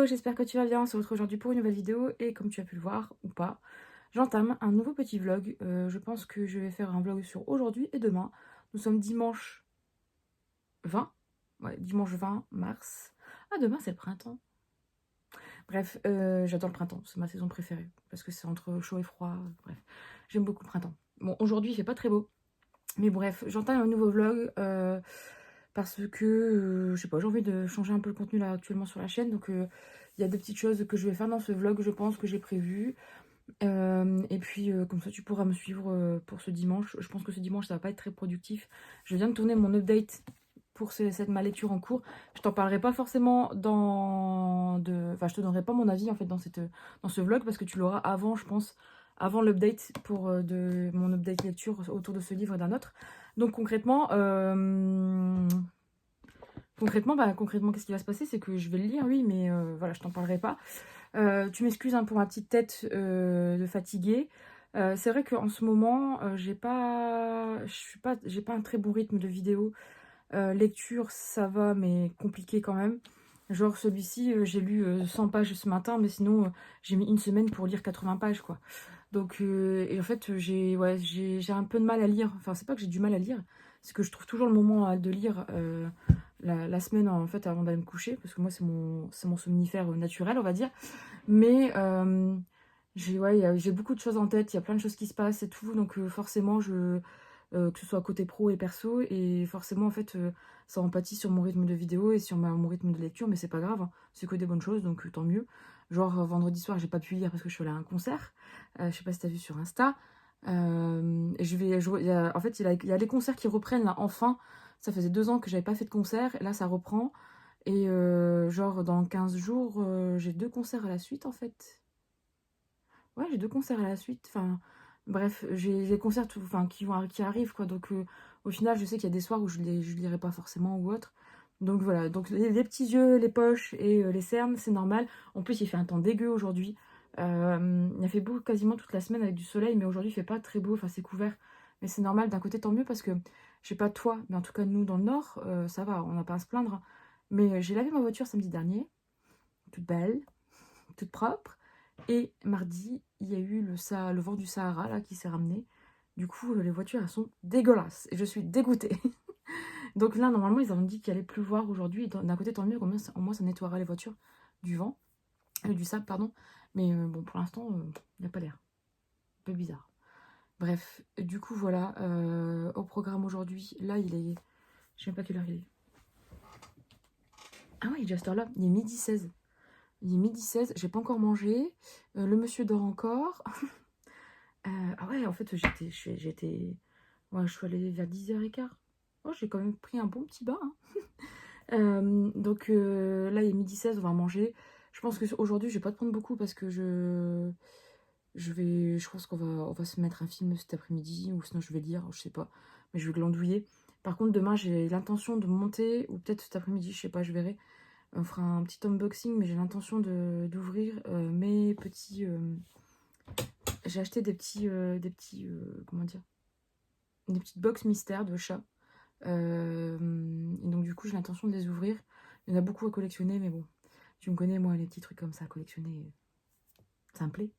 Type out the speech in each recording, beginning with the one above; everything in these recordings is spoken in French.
j'espère que tu vas bien. On se retrouve aujourd'hui pour une nouvelle vidéo et comme tu as pu le voir ou pas, j'entame un nouveau petit vlog. Je pense que je vais faire un vlog sur aujourd'hui et demain. Nous sommes dimanche 20. Ouais, dimanche 20 mars. Ah, demain c'est le printemps. Bref, j'adore le printemps, c'est ma saison préférée parce que c'est entre chaud et froid. Bref, j'aime beaucoup le printemps. Bon, aujourd'hui il fait pas très beau, mais bref, j'entame un nouveau vlog parce que, je sais pas, j'ai envie de changer un peu le contenu là actuellement sur la chaîne. Donc, il y a des petites choses que je vais faire dans ce vlog, je pense, que j'ai prévues. Et puis, comme ça, tu pourras me suivre pour ce dimanche. Je pense que ce dimanche, ça va pas être très productif. Je viens de tourner mon update pour ma lecture en cours. Je t'en parlerai pas forcément Enfin, je te donnerai pas mon avis, en fait, dans ce vlog, parce que tu l'auras avant, je pense, avant l'update de mon update lecture autour de ce livre et d'un autre. Donc, concrètement, qu'est-ce qui va se passer? C'est que je vais le lire, oui, mais voilà, je t'en parlerai pas. Tu m'excuses hein, pour ma petite tête de fatiguée. C'est vrai qu'en ce moment, j'ai pas un très bon rythme de vidéo. Lecture, ça va, mais compliqué quand même. Genre celui-ci, j'ai lu 100 pages ce matin, mais sinon, j'ai mis une semaine pour lire 80 pages, quoi. Donc, et en fait, j'ai un peu de mal à lire. Enfin, c'est pas que j'ai du mal à lire, c'est que je trouve toujours le moment de lire la semaine, en fait, avant d'aller me coucher, parce que moi, c'est mon somnifère naturel, on va dire. Mais j'ai beaucoup de choses en tête, il y a plein de choses qui se passent et tout, donc forcément, que ce soit côté pro et perso, et forcément, en fait, ça empathie sur mon rythme de vidéo et sur mon rythme de lecture, mais c'est pas grave, hein, c'est que des bonnes choses, donc tant mieux. Genre, vendredi soir, j'ai pas pu lire parce que je suis allée à un concert, je sais pas si t'as vu sur Insta. Je vais jouer, en fait, il y a les concerts qui reprennent là, enfin. Ça faisait 2 ans que j'avais pas fait de concert, et là, ça reprend. Et genre, dans 15 jours, j'ai 2 concerts à la suite, en fait. Ouais, j'ai 2 concerts à la suite. Enfin, bref, j'ai des concerts enfin, qui arrivent, quoi. Donc, au final, je sais qu'il y a des soirs où je lirai pas forcément ou autre. Donc, voilà. Donc, les petits yeux, les poches et les cernes, c'est normal. En plus, il fait un temps dégueu aujourd'hui. Il a fait beau quasiment toute la semaine avec du soleil, mais aujourd'hui, il fait pas très beau. Enfin, c'est couvert. Mais c'est normal. D'un côté, tant mieux parce que, je sais pas toi, mais en tout cas, nous, dans le Nord, ça va, on n'a pas à se plaindre. Mais j'ai lavé ma voiture samedi dernier, toute belle, toute propre. Et mardi, il y a eu le vent du Sahara là, qui s'est ramené. Du coup, les voitures, elles sont dégueulasses. Et je suis dégoûtée. Donc là, normalement, ils ont dit qu'il allait pleuvoir aujourd'hui. D'un côté, tant mieux, au moins ça nettoiera les voitures du vent, du sable, pardon. Mais bon, pour l'instant, il n'y a pas l'air. Un peu bizarre. Bref, du coup, voilà. Au programme aujourd'hui, là, il est... Je sais même pas quelle heure il est. Ah ouais, il est déjà cette heure-là. Il est midi 16. Il est midi 16, j'ai pas encore mangé. Le monsieur dort encore. Ah ouais, en fait, ouais, je suis allée vers 10h15. Oh, j'ai quand même pris un bon petit bain, hein. Donc là, il est midi 16, on va manger. Je pense qu'aujourd'hui, je vais pas te prendre beaucoup parce que je pense on va se mettre un film cet après-midi ou sinon je vais lire, je sais pas. Mais je vais glandouiller. Par contre, demain, j'ai l'intention de monter ou peut-être cet après-midi, je sais pas, je verrai. On fera un petit unboxing, mais j'ai l'intention d'ouvrir mes petits... j'ai acheté comment dire, des petites box mystères de chats. Et donc du coup, j'ai l'intention de les ouvrir. Il y en a beaucoup à collectionner, mais bon, tu me connais, moi, les petits trucs comme ça à collectionner, ça me plaît.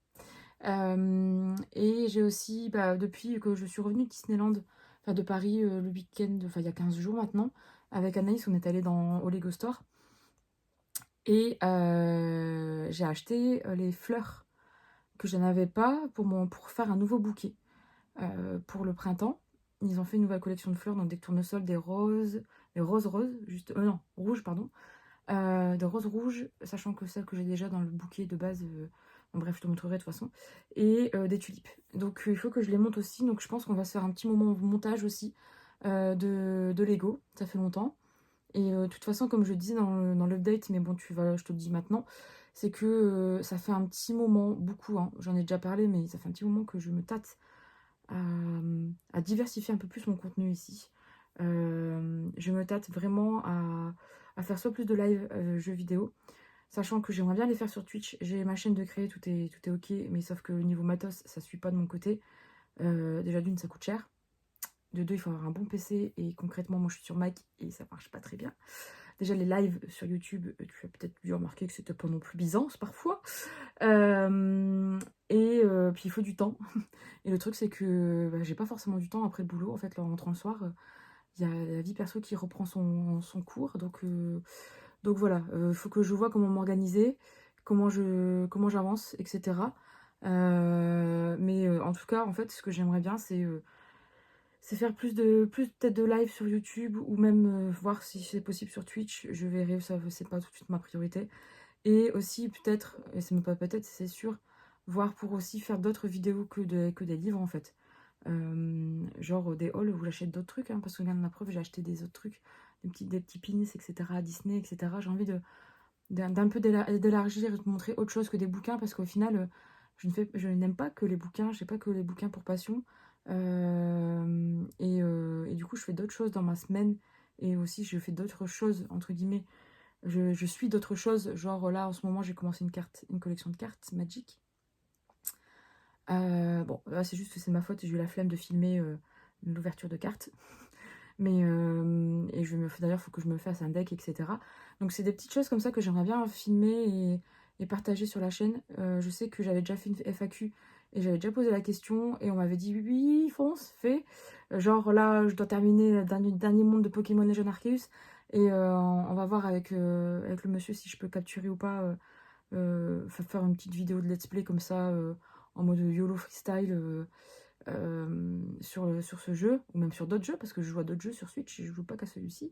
Et j'ai aussi, depuis que je suis revenue de Disneyland, enfin de Paris, le week-end, enfin il y a 15 jours maintenant, avec Anaïs, on est allé au Lego Store. Et j'ai acheté les fleurs que je n'avais pas pour faire un nouveau bouquet pour le printemps. Ils ont fait une nouvelle collection de fleurs, donc des tournesols, des roses, juste, non, rouges, pardon. Des roses rouges, sachant que celles que j'ai déjà dans le bouquet de base, bon, bref, je te montrerai de toute façon, et des tulipes. Donc il faut que je les monte aussi, donc je pense qu'on va se faire un petit moment montage aussi de Lego, ça fait longtemps. Et de toute façon, comme je le disais dans l'update, mais bon, je te le dis maintenant, c'est que ça fait un petit moment, beaucoup, hein, j'en ai déjà parlé, mais ça fait un petit moment que je me tâte à diversifier un peu plus mon contenu ici. Je me tâte vraiment à faire soit plus de live jeux vidéo, sachant que j'aimerais bien les faire sur Twitch. J'ai ma chaîne de créer, tout est ok, mais sauf que le niveau matos, ça suit pas de mon côté. Déjà d'une, ça coûte cher. De deux, il faut avoir un bon PC. Et concrètement, moi, je suis sur Mac et ça marche pas très bien. Déjà, les lives sur YouTube, tu as peut-être dû remarquer que c'était pas non plus Byzance parfois. Puis il faut du temps. Et le truc, c'est que j'ai pas forcément du temps après le boulot. En fait, en rentrant le soir, il y a la vie perso qui reprend son cours. Donc voilà, il faut que je vois comment m'organiser, comment j'avance, etc. En tout cas, en fait, ce que j'aimerais bien, c'est faire plus peut-être de live sur YouTube ou même voir si c'est possible sur Twitch. Je verrai, ça c'est pas tout de suite ma priorité. Et aussi peut-être, et c'est même pas peut-être, c'est sûr, voir pour aussi faire d'autres vidéos que des livres en fait. Genre des hauls où j'achète d'autres trucs, hein, parce que regarde la preuve, j'ai acheté des autres trucs, des petits pins, etc. Disney, etc. J'ai envie d'un peu d'élargir et de montrer autre chose que des bouquins, parce qu'au final, je n'aime pas que les bouquins, je n'ai pas que les bouquins pour passion. Et du coup, je fais d'autres choses dans ma semaine, et aussi je fais d'autres choses, entre guillemets. Je suis d'autres choses, genre là, en ce moment, j'ai commencé une collection de cartes Magic. Bon, là, c'est juste que c'est ma faute, j'ai eu la flemme de filmer l'ouverture de cartes. D'ailleurs, il faut que je me fasse un deck, etc. Donc, c'est des petites choses comme ça que j'aimerais bien filmer et partager sur la chaîne. Je sais que j'avais déjà fait une FAQ et j'avais déjà posé la question et on m'avait dit oui, fonce, fais. Genre là, je dois terminer le dernier monde de Pokémon Legend Arceus et on va voir avec le monsieur si je peux capturer ou pas, faire une petite vidéo de let's play comme ça en mode YOLO freestyle. Sur ce jeu, ou même sur d'autres jeux, parce que je joue à d'autres jeux sur Switch, je joue pas qu'à celui-ci.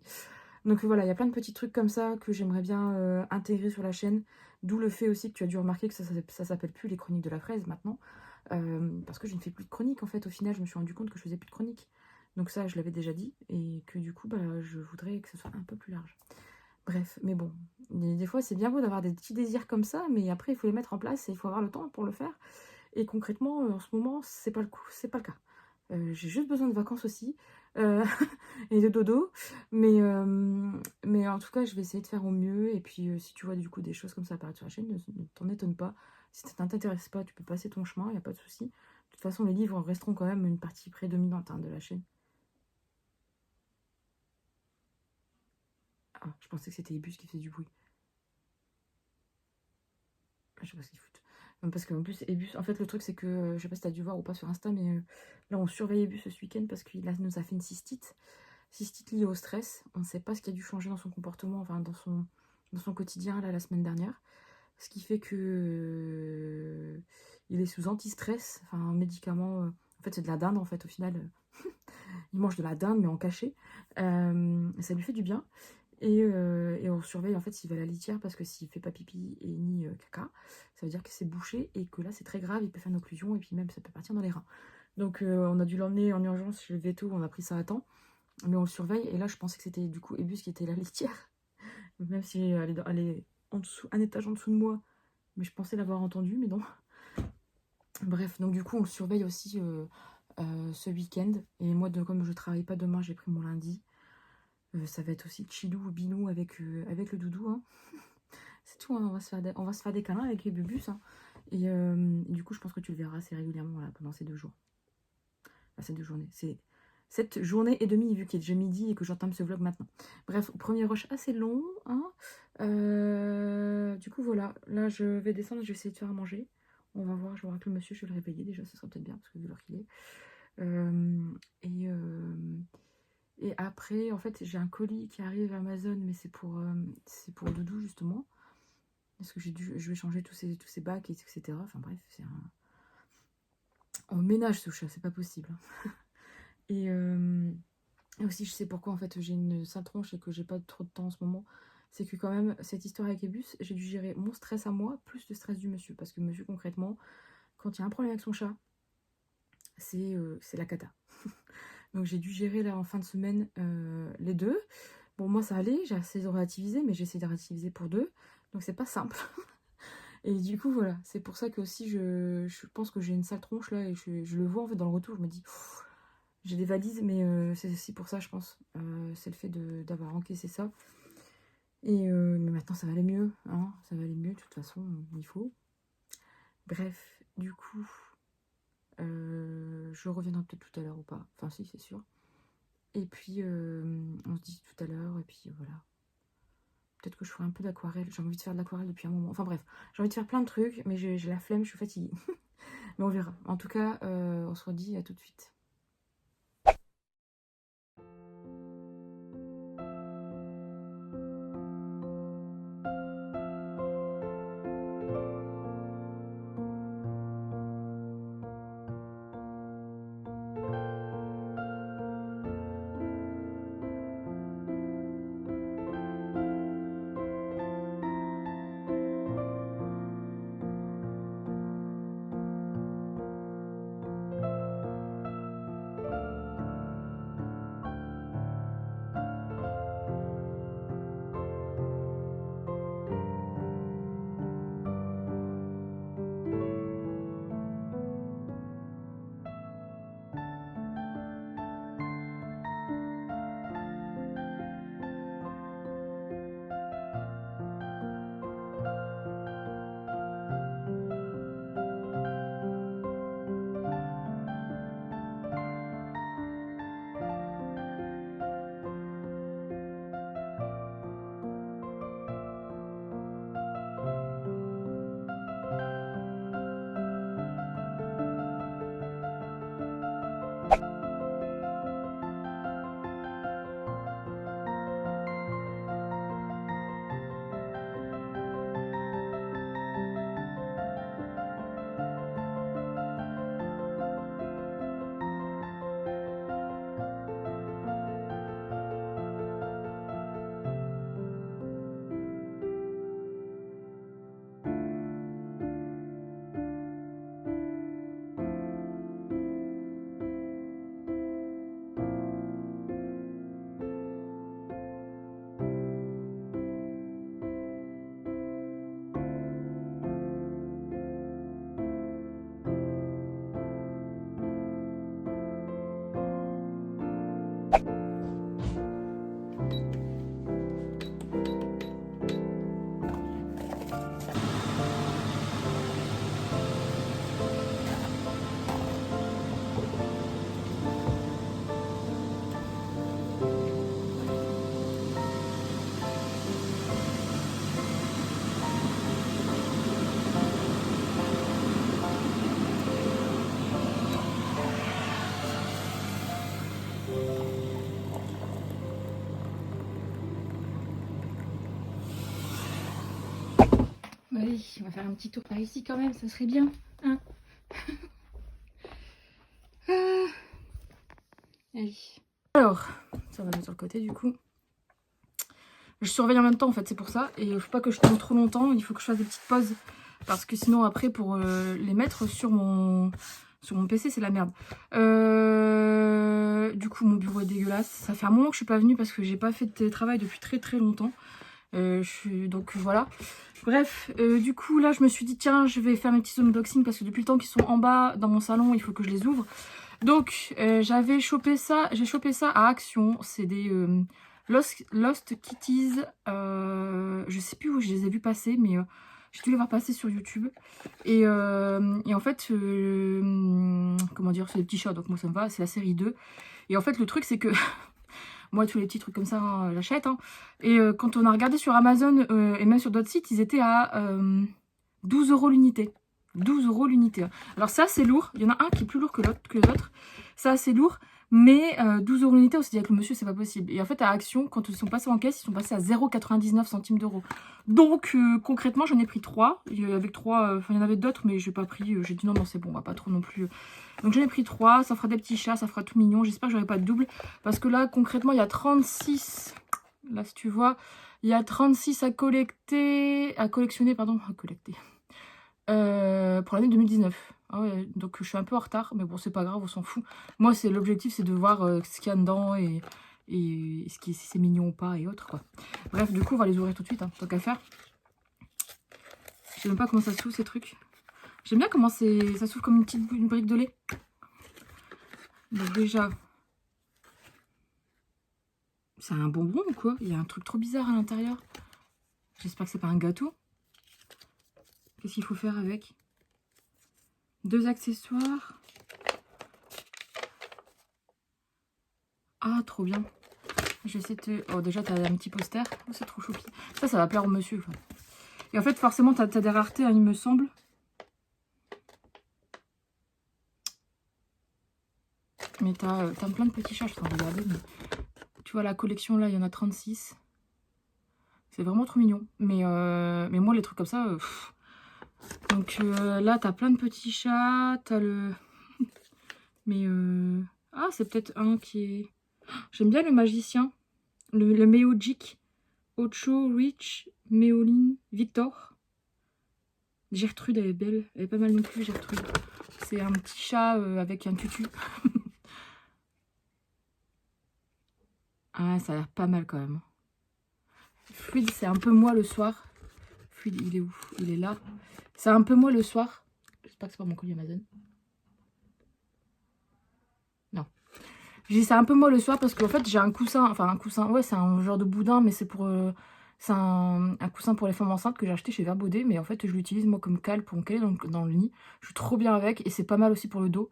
Donc voilà, il y a plein de petits trucs comme ça que j'aimerais bien intégrer sur la chaîne, d'où le fait aussi que tu as dû remarquer que ça s'appelle plus les chroniques de la fraise maintenant, parce que je ne fais plus de chroniques en fait. Au final, je me suis rendu compte que je faisais plus de chroniques. Donc ça, je l'avais déjà dit, et que du coup, je voudrais que ce soit un peu plus large. Bref, mais bon, des fois, c'est bien beau d'avoir des petits désirs comme ça, mais après, il faut les mettre en place et il faut avoir le temps pour le faire. Et concrètement, en ce moment, c'est pas le cas. J'ai juste besoin de vacances aussi euh, et de dodo. Mais en tout cas, je vais essayer de faire au mieux. Et puis, si tu vois du coup des choses comme ça apparaître sur la chaîne, ne t'en étonne pas. Si ça t'intéresse pas, tu peux passer ton chemin, il n'y a pas de souci. De toute façon, les livres resteront quand même une partie prédominante de la chaîne. Ah, je pensais que c'était Ibus qui faisait du bruit. Je sais pas ce qu'ils foutent. Parce qu'en plus, Ebus, en fait, le truc, c'est que, je sais pas si t'as dû voir ou pas sur Insta, mais là, on surveille Ebus ce week-end parce qu'il nous a fait une cystite. Cystite liée au stress. On ne sait pas ce qui a dû changer dans son comportement, enfin, dans son quotidien, là, la semaine dernière. Ce qui fait que il est sous anti-stress, enfin, un médicament. En fait, c'est de la dinde, en fait, au final. Il mange de la dinde, mais en cachet. Ça lui fait du bien. Et on surveille en fait s'il va à la litière, parce que s'il fait pas pipi et ni caca, ça veut dire que c'est bouché et que là c'est très grave, il peut faire une occlusion et puis même ça peut partir dans les reins. Donc on a dû l'emmener en urgence chez le veto, on a pris ça à temps, mais on le surveille. Et là je pensais que c'était du coup Ebus qui était à la litière, même si elle est en dessous, un étage en dessous de moi, mais je pensais l'avoir entendu, mais non. Bref, donc du coup on le surveille aussi ce week-end. Et moi, comme je travaille pas demain, j'ai pris mon lundi. Ça va être aussi chillou ou binou avec le doudou, hein. C'est tout, hein, on va se faire des câlins avec les bubus, hein. Et du coup, je pense que tu le verras assez régulièrement là, pendant ces 2 jours. Enfin, ces 2 journées. C'est cette journée et demie, vu qu'il est déjà midi et que j'entame ce vlog maintenant. Bref, premier rush assez long, hein. Du coup, voilà. Là, je vais descendre, je vais essayer de faire à manger. On va voir, je vais voir que le monsieur, je vais le réveiller déjà, ce sera peut-être bien, parce que vu l'heure qu'il est. Euh, et, euh, et après, en fait, j'ai un colis qui arrive à Amazon, mais c'est pour Doudou, justement. Parce que je vais changer tous ces bacs, etc. Enfin bref, on ménage ce chat, c'est pas possible, hein. Et aussi, je sais pourquoi en fait j'ai une sale tronche et que j'ai pas trop de temps en ce moment. C'est que quand même, cette histoire avec Ebus, j'ai dû gérer mon stress à moi, plus le stress du monsieur. Parce que monsieur, concrètement, quand il y a un problème avec son chat, c'est la cata. Donc j'ai dû gérer là en fin de semaine les deux. Bon, moi ça allait, j'ai essayé de relativiser, mais j'ai essayé de relativiser pour deux. Donc c'est pas simple. Et du coup, voilà, c'est pour ça que aussi je pense que j'ai une sale tronche là, et je le vois en fait dans le retour. Je me dis, j'ai des valises, mais c'est aussi pour ça, je pense. C'est le fait d'avoir encaissé ça. Mais maintenant, ça va aller mieux, hein, ça va aller mieux, de toute façon, il faut. Bref, du coup, je reviendrai peut-être tout à l'heure ou pas. Enfin, si, c'est sûr. Et puis, on se dit tout à l'heure. Et puis, voilà. Peut-être que je ferai un peu d'aquarelle. J'ai envie de faire de l'aquarelle depuis un moment. Enfin bref, j'ai envie de faire plein de trucs. Mais j'ai la flemme, je suis fatiguée. Mais on verra. En tout cas, on se redit à tout de suite. Allez, on va faire un petit tour par ici quand même, ça serait bien. Hein. Allez. Alors, ça va mettre sur le côté du coup. Je surveille en même temps en fait, c'est pour ça. Et il ne faut pas que je tourne trop longtemps, il faut que je fasse des petites pauses. Parce que sinon après pour les mettre sur mon PC c'est la merde. Du coup mon bureau est dégueulasse. Ça fait un moment que je suis pas venue parce que j'ai pas fait de télétravail depuis très très longtemps. Donc voilà. Bref, du coup là je me suis dit tiens je vais faire mes petits unboxings parce que depuis le temps qu'ils sont en bas dans mon salon il faut que je les ouvre. Donc j'ai chopé ça à Action. C'est des Lost Kitties. Je sais plus où je les ai vus passer mais j'ai dû les voir passer sur YouTube. Et en fait, comment dire, c'est des petits chats donc moi ça me va, c'est la série 2. Et en fait le truc c'est que moi, tous les petits trucs comme ça, hein, j'achète. Hein. Et quand on a regardé sur Amazon et même sur d'autres sites, ils étaient à 12 € l'unité. 12 € l'unité. Alors ça, c'est lourd. Il y en a un qui est plus lourd que les autres. Ça, c'est lourd. Mais 12 € l'unité, on s'est dit avec le monsieur, c'est pas possible. Et en fait, à Action, quand ils sont passés en caisse, ils sont passés à 0,99 centimes d'euros. Donc, concrètement, j'en ai pris 3. Avec 3, il y en avait d'autres, mais j'ai pas pris. J'ai dit non, c'est bon, on va pas trop non plus. Donc, j'en ai pris 3. Ça fera des petits chats, ça fera tout mignon. J'espère que j'aurai pas de double. Parce que là, concrètement, il y a 36. Là, si tu vois, il y a 36 à collectionner, pour l'année 2019. Ah ouais, donc je suis un peu en retard, mais bon, c'est pas grave, on s'en fout. Moi, l'objectif, c'est de voir ce qu'il y a dedans et si c'est mignon ou pas et autres, quoi. Bref, du coup, on va les ouvrir tout de suite, hein, tant qu'à faire. Je sais même pas comment ça s'ouvre, ces trucs. J'aime bien comment ça s'ouvre comme une brique de lait. Donc déjà, c'est un bonbon ou quoi? Il y a un truc trop bizarre à l'intérieur. J'espère que c'est pas un gâteau. Qu'est-ce qu'il faut faire avec? 2 accessoires. Ah, trop bien. Je vais essayer de... Oh, déjà, t'as un petit poster. Oh, c'est trop choupi. Ça va plaire au monsieur. Quoi. Et en fait, forcément, t'as des raretés, hein, il me semble. Mais t'as plein de petits chats, je t'en regarder. Mais... Tu vois, la collection, là, il y en a 36. C'est vraiment trop mignon. Mais moi, les trucs comme ça... Donc là, t'as plein de petits chats. T'as le... Mais... Ah, c'est peut-être un qui est... J'aime bien le magicien. Le Meojic. Ocho, Rich, Méoline, Victor. Gertrude, elle est belle. Elle est pas mal non plus, Gertrude. C'est un petit chat avec un tutu. Ah, ça a l'air pas mal quand même. Fluide, c'est un peu moi le soir. Fluide, il est où? Il est là. C'est un peu moi le soir. J'espère que c'est pas mon colis Amazon. Non. Je dis c'est un peu moi le soir parce qu'en fait j'ai un coussin. Enfin un coussin, ouais c'est un genre de boudin mais c'est pour... c'est un coussin pour les femmes enceintes que j'ai acheté chez Verbaudet. Mais en fait je l'utilise moi comme cale pour me caler dans le lit. Je suis trop bien avec et c'est pas mal aussi pour le dos.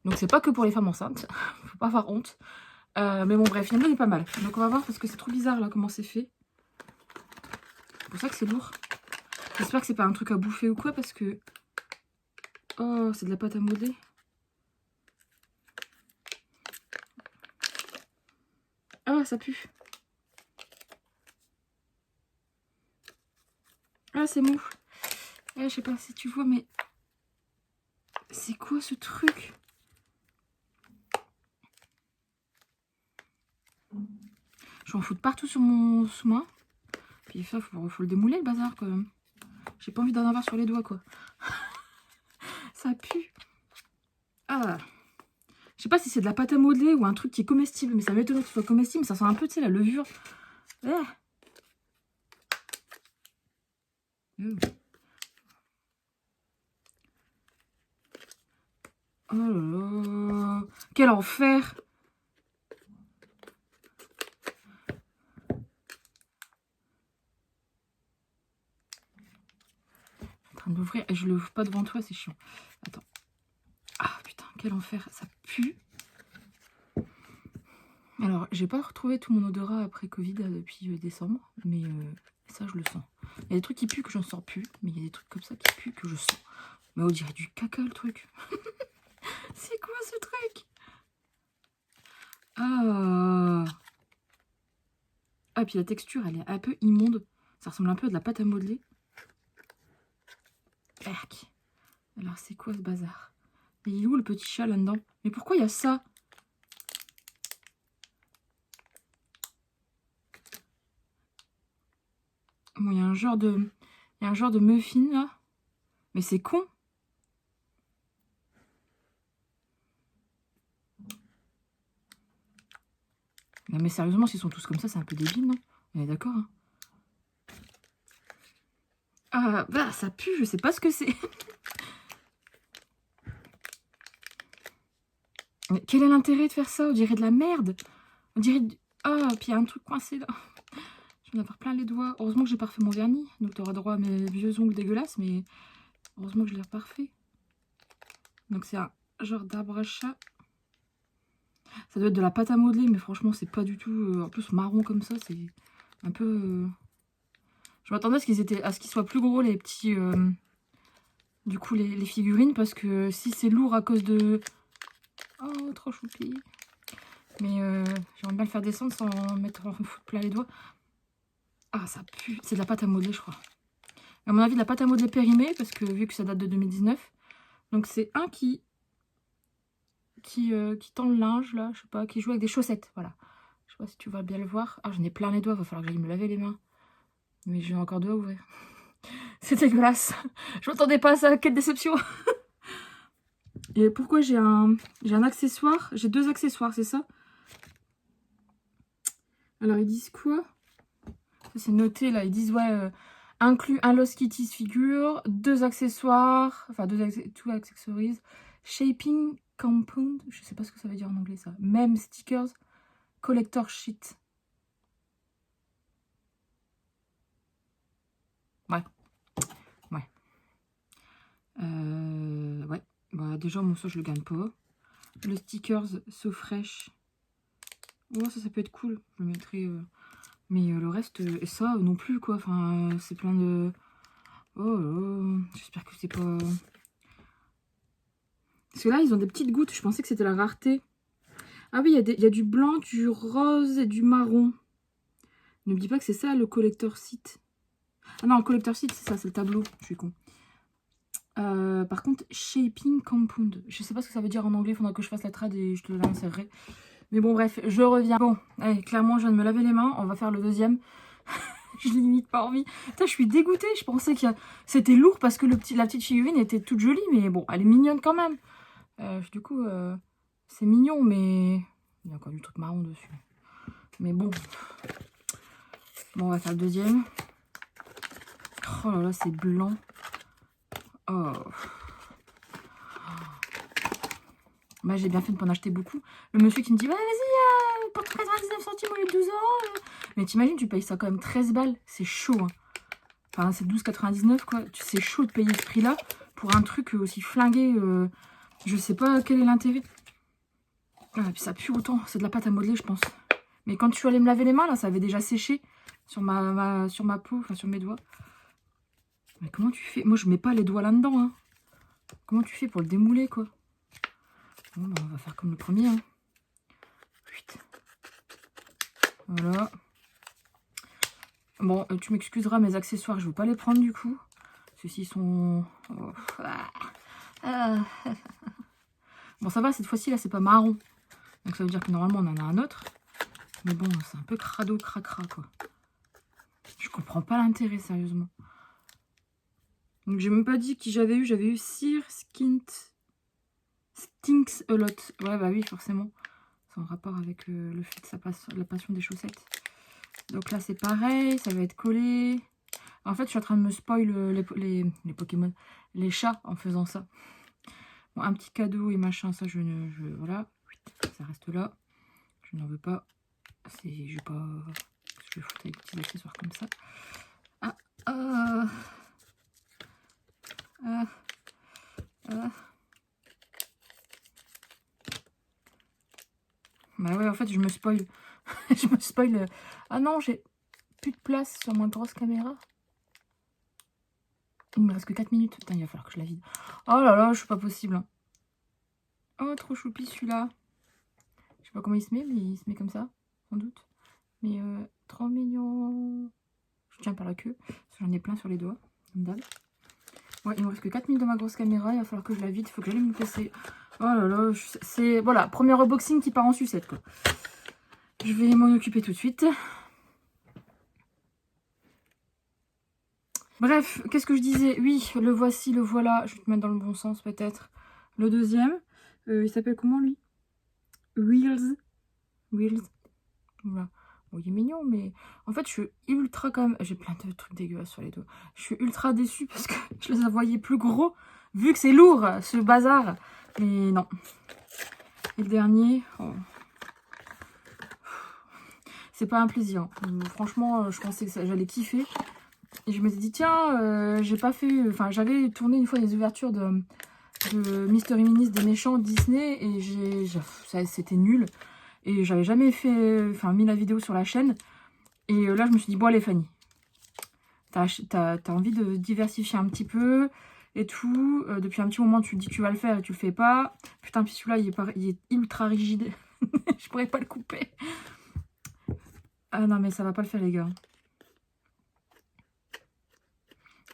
Donc c'est pas que pour les femmes enceintes. Faut pas avoir honte. Mais bon bref, il y en a pas mal. Donc on va voir parce que c'est trop bizarre là comment c'est fait. C'est pour ça que c'est lourd. J'espère que c'est pas un truc à bouffer ou quoi parce que... Oh, c'est de la pâte à modeler. Ah, ça pue. Ah, c'est mou. Je sais pas si tu vois, mais... C'est quoi ce truc? Je m'en fous de partout sur mon sous-main. Puis ça, faut le démouler le bazar quand même. J'ai pas envie d'en avoir sur les doigts quoi. Ça pue. Ah. Je sais pas si c'est de la pâte à modeler ou un truc qui est comestible. Mais ça m'étonne que ce soit comestible. Ça sent un peu, tu sais, la levure. Ah. Oh là là. Quel enfer. En train d'ouvrir et je le ouvre pas devant toi, c'est chiant. Attends. Ah putain, quel enfer. Ça pue. Alors, j'ai pas retrouvé tout mon odorat après Covid depuis décembre, mais ça, je le sens. Il y a des trucs qui puent que je ne sens plus, mais il y a des trucs comme ça qui puent que je sens. Mais on dirait du caca, le truc. C'est quoi ce truc? Ah. Ah, puis la texture, elle est un peu immonde. Ça ressemble un peu à de la pâte à modeler. Erk. Alors, c'est quoi ce bazar? Et il est où le petit chat là-dedans? Mais pourquoi il y a ça? Bon, il y a un genre de... Il y a un genre de muffin, là. Mais c'est con. Non, mais sérieusement, s'ils sont tous comme ça, c'est un peu débile, non? On est d'accord, hein? Ah, bah, ça pue, je sais pas ce que c'est. Mais quel est l'intérêt de faire ça? On dirait de la merde. On dirait... Ah, puis il y a un truc coincé, là. Je vais en avoir plein les doigts. Heureusement que j'ai pas refait mon vernis. Donc, tu auras droit à mes vieux ongles dégueulasses, mais heureusement que je l'ai reparfait. Donc, c'est un genre d'arbre à chat. Ça doit être de la pâte à modeler, mais franchement, c'est pas du tout... en plus, marron comme ça, c'est un peu... Je m'attendais à ce qu'ils soient plus gros, les petits... Du coup, les figurines, parce que si c'est lourd à cause de... Oh, trop choupi. Mais j'aimerais bien le faire descendre sans mettre en foutre plein les doigts. Ah, ça pue. C'est de la pâte à modeler, je crois. À mon avis, de la pâte à modeler périmée, parce que vu que ça date de 2019. Donc, c'est un qui tend le linge, là, je sais pas, qui joue avec des chaussettes, voilà. Je sais pas si tu vas bien le voir. Ah, j'en ai plein les doigts, va falloir que j'aille me laver les mains. Mais j'ai encore deux à ouvrir. C'est dégueulasse. Je m'attendais pas à ça, quelle déception. Et pourquoi j'ai un accessoire? J'ai deux accessoires, c'est ça? Alors, ils disent quoi? C'est noté, là. Ils disent, ouais, inclut un Lost Kitties figure, deux accessoires, enfin, two accessories, shaping compound, je sais pas ce que ça veut dire en anglais, ça. Même stickers, collector sheet. Ouais. Ouais. Ouais. Bah, déjà, moi, ça, je le gagne pas. Le stickers So Fresh. Ouais, ça peut être cool. Je le mettrai... Mais le reste, et ça non plus, quoi. Enfin, c'est plein de... Oh, j'espère que c'est pas... Parce que là, ils ont des petites gouttes. Je pensais que c'était la rareté. Ah oui, il y a du blanc, du rose et du marron. Ne me dis pas que c'est ça, le collector site. Ah non, le collector site, c'est ça, c'est le tableau. Je suis con. Par contre, Shaping Compound. Je sais pas ce que ça veut dire en anglais. Il faudra que je fasse la trad et je te l'insérerai. Mais bon, bref, je reviens. Bon, allez, clairement, je viens de me laver les mains. On va faire le deuxième. Je l'ai limite pas envie. Putain, je suis dégoûtée. Je pensais que c'était lourd parce que la petite figurine était toute jolie. Mais bon, elle est mignonne quand même. Du coup, c'est mignon, mais... Il y a encore du truc marron dessus. Mais bon. Bon, on va faire le deuxième. Oh là là, c'est blanc. Oh. Bah, j'ai bien fait de pas en acheter beaucoup. Le monsieur qui me dit, bah, vas-y, pour 99 centimes au lieu de 12 €. Mais t'imagines, tu payes ça quand même 13 balles. C'est chaud, hein. Enfin, c'est 12,99 quoi. C'est chaud de payer ce prix-là pour un truc aussi flingué. Je sais pas quel est l'intérêt. Ah, et puis ça pue autant. C'est de la pâte à modeler, je pense. Mais quand je suis allée me laver les mains, là, ça avait déjà séché sur ma peau, enfin sur mes doigts. Mais comment tu fais? Moi, je mets pas les doigts là-dedans, hein. Comment tu fais pour le démouler, quoi? Bon, bah, on va faire comme le premier, hein. Voilà. Bon, tu m'excuseras, mes accessoires, je ne veux pas les prendre du coup. Ceux-ci sont... Oh. Bon, ça va, cette fois-ci, là, c'est pas marron. Donc ça veut dire que normalement, on en a un autre. Mais bon, c'est un peu crado, cracra, quoi. Je comprends pas l'intérêt, sérieusement. Donc, j'ai même pas dit qui j'avais eu. J'avais eu Sear Stinks a Lot. Ouais, bah oui, forcément. C'est en rapport avec le fait que la passion des chaussettes. Donc là, c'est pareil, ça va être collé. En fait, je suis en train de me spoil les Pokémon, les chats en faisant ça. Bon, un petit cadeau et machin, ça, voilà, ça reste là. Je n'en veux pas. Je vais pas... Je vais foutre avec des petits accessoires comme ça. Bah ouais, en fait, je me spoil. Je me spoil. Ah non, j'ai plus de place sur ma grosse caméra. Il me reste que 4 minutes. Putain, il va falloir que je la vide. Oh là là, je suis pas possible. Hein. Oh, trop choupi celui-là. Je sais pas comment il se met, mais il se met comme ça, sans doute. Mais trop mignon. Je tiens par la queue, parce que j'en ai plein sur les doigts, comme d'hab. Ouais, il me reste que 4 minutes dans ma grosse caméra, il va falloir que je la vide, il faut que j'aille me PC. Oh là là, c'est... Voilà, premier unboxing qui part en sucette, quoi. Je vais m'en occuper tout de suite. Bref, qu'est-ce que je disais? Oui, le voici, le voilà. Je vais te mettre dans le bon sens, peut-être. Le deuxième, il s'appelle comment, lui? Wheels. Voilà. Bon, il est mignon, mais en fait, je suis ultra quand même... J'ai plein de trucs dégueulasses sur les doigts. Je suis ultra déçue parce que je les voyais plus gros, vu que c'est lourd, ce bazar. Mais non. Et le dernier... Oh. C'est pas un plaisir. Franchement, je pensais que j'allais kiffer. Et je me suis dit, tiens, j'ai pas fait... Enfin, j'avais tourné une fois des ouvertures de Mystery Minis des méchants Disney et c'était nul. Et j'avais jamais fait, mis la vidéo sur la chaîne. Et là, je me suis dit, bon, allez, Fanny, t'as envie de diversifier un petit peu et tout. Depuis un petit moment, tu te dis que tu vas le faire et tu le fais pas. Putain, puis celui-là, il est ultra rigide. Je pourrais pas le couper. Ah non, mais ça va pas le faire, les gars.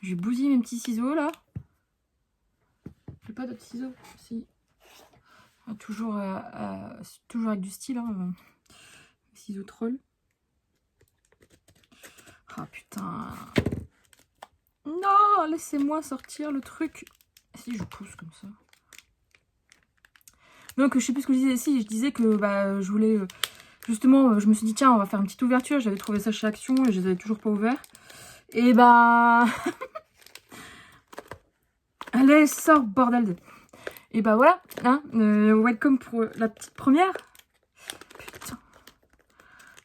J'ai bousillé mes petits ciseaux, là. J'ai pas d'autres ciseaux. Si. Toujours avec du style, hein. Ciseaux troll. Ah putain. Non, laissez-moi sortir le truc. Si je pousse comme ça. Donc je sais plus ce que je disais. Si, je disais que bah, je voulais... justement, je me suis dit, tiens, on va faire une petite ouverture. J'avais trouvé ça chez Action et je les avais toujours pas ouverts. Et bah... Allez, sors, bordel de... Et bah voilà, hein, welcome pour la petite première. Putain.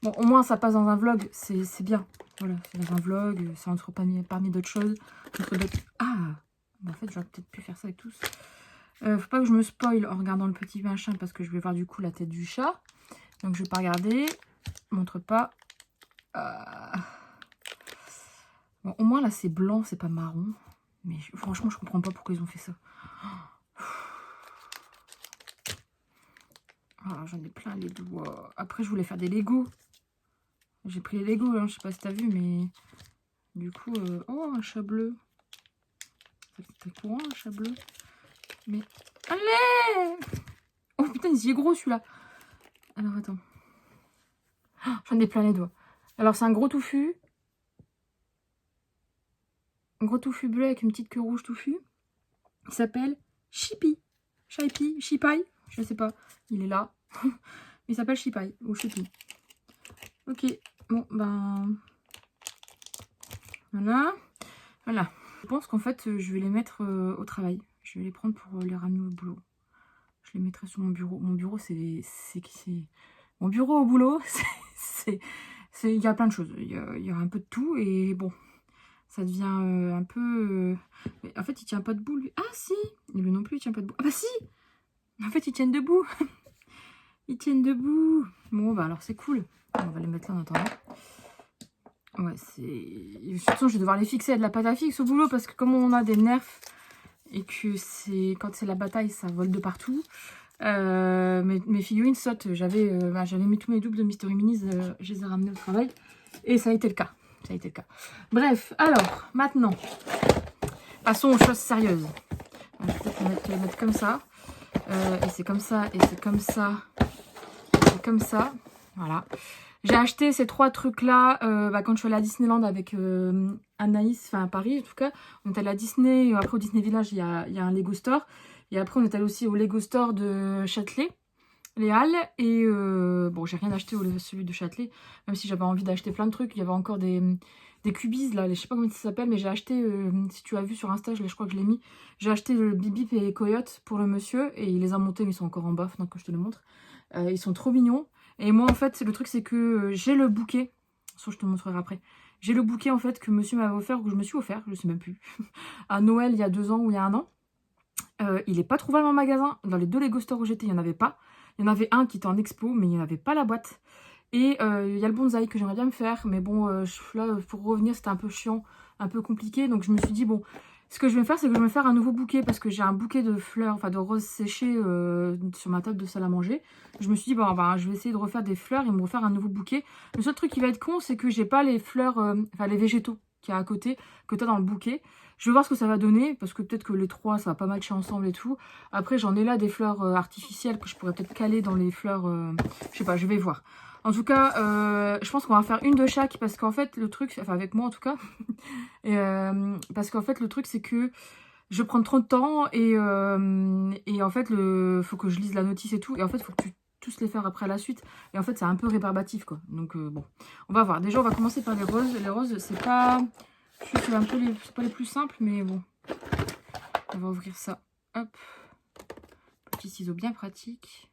Bon, au moins ça passe dans un vlog, c'est bien. Voilà, c'est dans un vlog, c'est entre parmi d'autres choses. Ah, bah, en fait, j'aurais peut-être pu faire ça avec tous. Faut pas que je me spoil en regardant le petit machin parce que je vais voir du coup la tête du chat. Donc, je vais pas regarder. Montre pas. Bon, au moins, là, c'est blanc, c'est pas marron. Mais franchement, je comprends pas pourquoi ils ont fait ça. Ah, j'en ai plein les doigts. Après, je voulais faire des Lego. J'ai pris les Lego, hein, je sais pas si t'as vu, mais... Du coup, oh, un chat bleu. C'était courant, un chat bleu. Mais... Allez! Oh putain, il est gros, celui-là. Alors, attends. Oh, j'en ai plein les doigts. Alors, c'est un gros touffu. Un gros touffu bleu avec une petite queue rouge touffue. Il s'appelle Chippy. Chipai, je sais pas. Il est là. Il s'appelle Chipai ou Chippy. Ok, bon, ben... Voilà. Voilà. Je pense qu'en fait, je vais les mettre au travail. Je vais les prendre pour les ramener au boulot. Je les mettrai sur mon bureau. Mon bureau, c'est... Mon bureau au boulot, il y a plein de choses. Il y a un peu de tout et bon... Ça devient un peu... Mais en fait, il tient pas debout, lui. Ah, si! Lui non plus, il tient pas debout. Ah, bah si! En fait, ils tiennent debout. Ils tiennent debout. Bon, bah alors, c'est cool. On va les mettre là en attendant. Ouais, c'est... De toute façon, je vais devoir les fixer à de la pâte à fixe au boulot parce que comme on a des nerfs et que c'est quand c'est la bataille, ça vole de partout. Mes figurines sautent. J'avais mis tous mes doubles de Mystery Minis. Je les ai ramenés au travail. Et ça a été le cas. Ça a été le cas. Bref, alors, maintenant, passons aux choses sérieuses. Donc, je vais peut-être les mettre comme ça. Et c'est comme ça, et c'est comme ça, et c'est comme ça. Voilà. J'ai acheté ces 3 trucs-là quand je suis allée à Disneyland avec Anaïs, enfin à Paris en tout cas. On est allé à Disney, après au Disney Village, il y a un Lego Store. Et après, on est allé aussi au Lego Store de Châtelet. Les Halles et bon, j'ai rien acheté au celui de Châtelet, même si j'avais envie d'acheter plein de trucs. Il y avait encore des cubis là, je sais pas comment ça s'appelle, mais j'ai acheté, si tu as vu sur Insta, je crois que je l'ai mis, j'ai acheté le Bip et les Coyotes pour le monsieur et il les a montés, mais ils sont encore en bas, donc que je te le montre. Ils sont trop mignons. Et moi en fait, le truc c'est que j'ai le bouquet, ça je te montrerai après. J'ai le bouquet en fait que monsieur m'avait offert, ou que je me suis offert, je sais même plus, à Noël il y a 2 ans ou il y a 1 an. Il n'est pas trouvable en magasin, dans les 2 Lego Store où j'étais, il n'y en avait pas. Il y en avait un qui était en expo, mais il n'y avait pas la boîte. Et il y a le bonsaï que j'aimerais bien me faire. Mais bon, là, pour revenir, c'était un peu chiant, un peu compliqué. Donc je me suis dit, bon, ce que je vais faire, c'est que je vais me faire un nouveau bouquet. Parce que j'ai un bouquet de fleurs, enfin de roses séchées sur ma table de salle à manger. Je me suis dit, bon, je vais essayer de refaire des fleurs et me refaire un nouveau bouquet. Le seul truc qui va être con, c'est que j'ai pas les fleurs, enfin les végétaux qu'il y a à côté, que tu as dans le bouquet. Je vais voir ce que ça va donner, parce que peut-être que les 3, ça va pas matcher ensemble et tout. Après, j'en ai là des fleurs artificielles que je pourrais peut-être caler dans les fleurs... je sais pas, je vais voir. En tout cas, je pense qu'on va faire une de chaque, parce qu'en fait, le truc... Enfin, avec moi, en tout cas. Parce qu'en fait, le truc, c'est que je vais prendre trop de temps, et en fait, faut que je lise la notice et tout. Et en fait, il faut que tu tous les faire après la suite. Et en fait, c'est un peu rébarbatif, quoi. Donc, bon, on va voir. Déjà, on va commencer par les roses. Les roses, c'est pas... C'est un peu c'est pas les plus simples, mais bon. On va ouvrir ça. Hop. Petit ciseau bien pratique.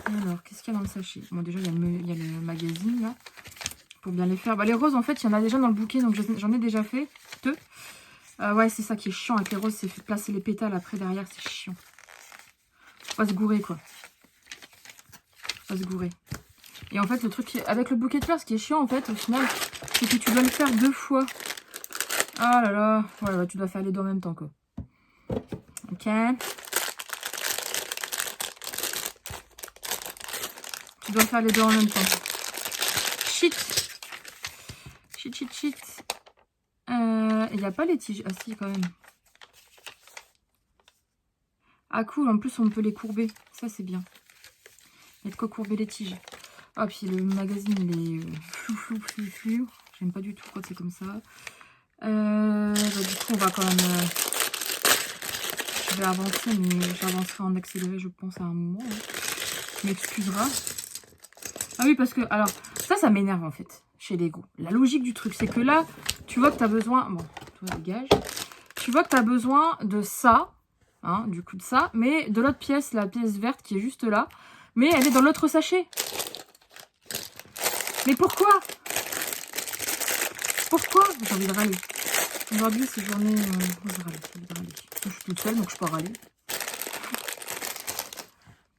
Alors, qu'est-ce qu'il y a dans le sachet? Bon, déjà, il y a le magazine, là. Pour bien les faire. Bah, les roses, en fait, il y en a déjà dans le bouquet, donc j'en ai déjà fait 2. Ouais, c'est ça qui est chiant avec les roses, c'est placer les pétales après, derrière, c'est chiant. Faut pas se gourer, quoi. Faut pas se gourer. Et en fait, le truc avec le bouquet de fleurs, ce qui est chiant en fait, au final, c'est que tu dois le faire 2 fois. Ah là là. Ouais, tu dois faire les 2 en même temps, quoi. Ok. Tu dois faire les 2 en même temps. Shit. Shit. Il n'y a pas les tiges. Ah si, quand même. Ah cool, en plus, on peut les courber. Ça, c'est bien. Il y a de quoi courber les tiges. Ah, puis le magazine, il est flou. J'aime pas du tout quand c'est comme ça. Bah, du coup, on va quand même... je vais avancer, mais j'avancerai en accéléré, je pense, à un moment. Hein. Tu m'excuseras. Ah oui, parce que... Alors, ça m'énerve, en fait, chez Lego. La logique du truc, c'est que là, tu vois que tu as besoin... Bon, toi, dégage. Tu vois que tu as besoin de ça, hein, du coup de ça, mais de l'autre pièce, la pièce verte qui est juste là, mais elle est dans l'autre sachet. Mais pourquoi? Pourquoi? J'ai envie de râler. Aujourd'hui, c'est journée... je râle. Je suis toute seule, donc je peux râler.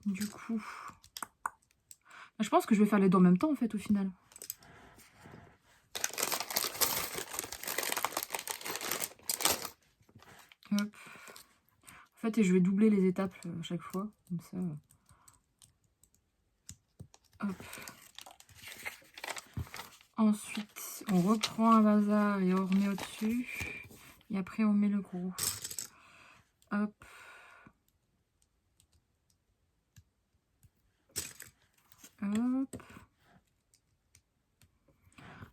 Du coup, je pense que je vais faire les deux en même temps, en fait, au final. Hop. En fait, et je vais doubler les étapes à chaque fois, comme ça. Hop. Ensuite, on reprend un bazar et on remet au-dessus. Et après, on met le gros. Hop. Hop.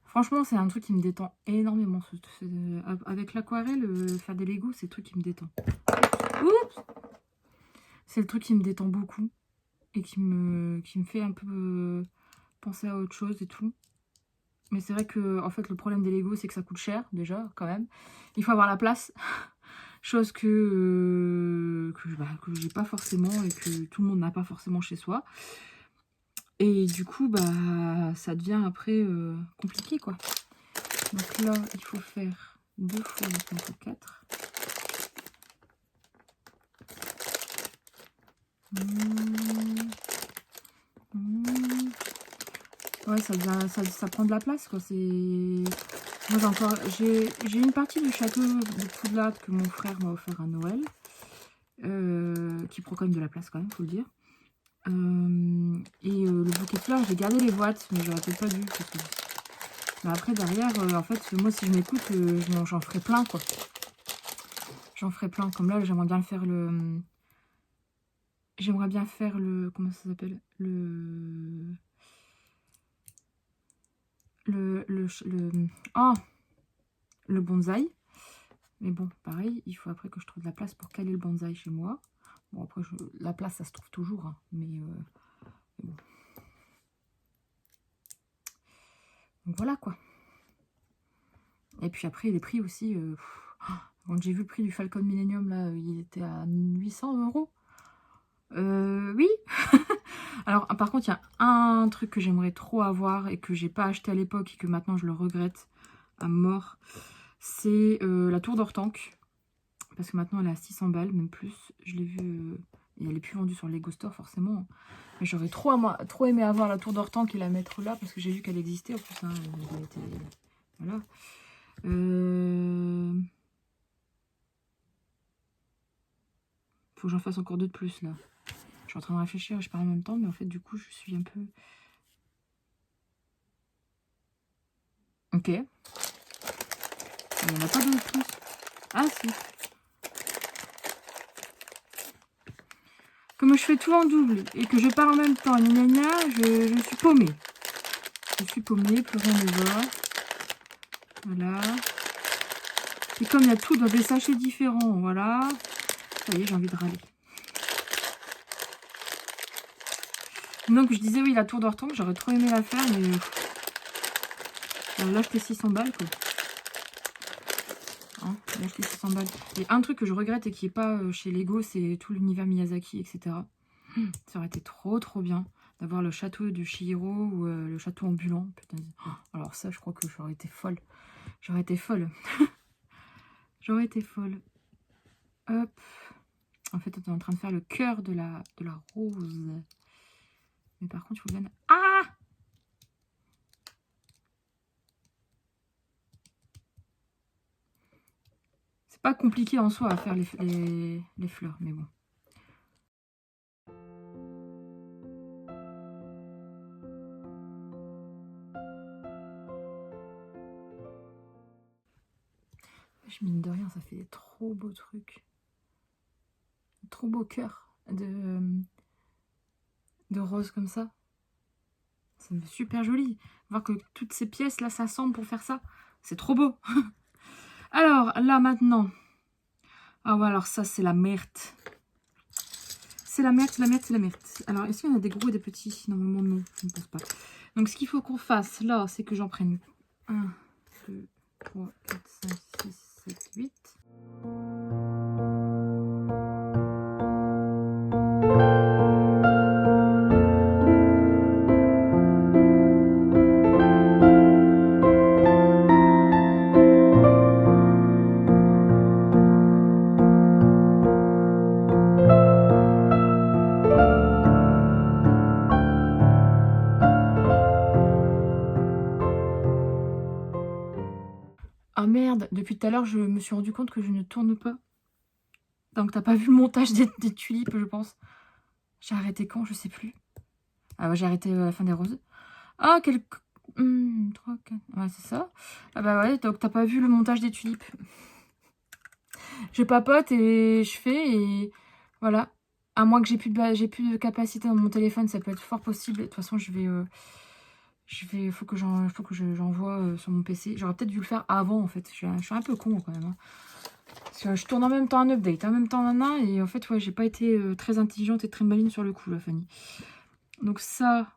Franchement, c'est un truc qui me détend énormément. Avec l'aquarelle, faire des Legos, c'est le truc qui me détend. Oups! C'est le truc qui me détend beaucoup. Et qui me fait un peu penser à autre chose et tout. Mais c'est vrai que en fait, le problème des Legos, c'est que ça coûte cher, déjà, quand même. Il faut avoir la place. Chose que j'ai pas forcément et que tout le monde n'a pas forcément chez soi. Et du coup, ça devient après compliqué, quoi. Donc là, il faut faire 2 fois le 4. Ouais, ça prend de la place, quoi. Moi, j'ai une partie du château de Poudlard que mon frère m'a offert à Noël, qui prend quand même de la place, quand même, faut le dire. Le bouquet de fleurs, j'ai gardé les boîtes, mais j'aurais peut-être pas dû. Mais après, derrière, en fait, moi, si je m'écoute, j'en ferai plein, quoi. J'en ferai plein. Comme là, j'aimerais bien faire le... J'aimerais bien faire le... Comment ça s'appelle? Le bonsaï. Mais bon, pareil, il faut après que je trouve de la place pour caler le bonsaï chez moi. Bon, après, la place, ça se trouve toujours, hein, mais bon. Donc voilà, quoi. Et puis après, les prix aussi. Quand j'ai vu le prix du Falcon Millennium, là, il était à 800 €. Oui. Alors, par contre, il y a un truc que j'aimerais trop avoir et que j'ai pas acheté à l'époque et que maintenant je le regrette à mort. C'est la tour d'Ortanque. Parce que maintenant elle est à 600 balles, même plus. Je l'ai vue et elle est plus vendue sur Lego Store forcément. Mais j'aurais trop aimé avoir la tour d'Ortanque et la mettre là parce que j'ai vu qu'elle existait en plus. Hein, voilà. Faut que j'en fasse encore deux de plus là. Je suis en train de réfléchir, je parle en même temps, mais en fait du coup je suis un peu... Ok. Il n'y en a pas de plus. Ah si. Comme je fais tout en double et que je parle en même temps, je suis paumée. Je suis paumée, plus rien ne va. Voilà. Et comme il y a tout dans des sachets différents, voilà. Ça y est, j'ai envie de râler. Donc je disais oui, la tour d'Ortanque, j'aurais trop aimé la faire, mais là j'étais 600 balles quoi. Hein, là j'étais 600 balles. Et un truc que je regrette et qui n'est pas chez Lego, c'est tout l'univers Miyazaki, etc. Ça aurait été trop bien d'avoir le château de Chihiro ou le château ambulant. Putain. Alors ça, je crois que j'aurais été folle. J'aurais été folle. J'aurais été folle. Hop. En fait, on est en train de faire le cœur de la rose. Mais par contre, il faut bien... Ah! C'est pas compliqué en soi à faire les fleurs, mais bon. Mine de rien, ça fait des trop beaux trucs. Trop beaux cœurs de rose comme ça. C'est super joli. Voir que toutes ces pièces là s'assemblent pour faire ça. C'est trop beau. Alors là maintenant. Ah ouais, alors ça c'est la merde. C'est la merde. Alors est-ce qu'il y en a des gros et des petits? Normalement non, je ne pense pas. Donc ce qu'il faut qu'on fasse là, c'est que j'en prenne 1, 2, 3, 4, 5, 6, 7, 8. merde, depuis tout à l'heure, je me suis rendu compte que je ne tourne pas. Donc, t'as pas vu le montage des tulipes, je pense. J'ai arrêté quand? Je sais plus. Ah ouais, j'ai arrêté à la fin des roses. Ah, quelques... 3, 4... Ouais, c'est ça. Ah bah ouais, donc t'as pas vu le montage des tulipes. Je papote et je fais et voilà. À moins que j'ai plus de capacité dans mon téléphone, ça peut être fort possible. De toute façon, faut que j'envoie sur mon PC. J'aurais peut-être dû le faire avant, en fait. Je suis un peu con, quand même. Hein. Parce que je tourne en même temps un update, en même temps un, et en fait, ouais, j'ai pas été très intelligente et très maligne sur le coup, là, Fanny. Donc ça...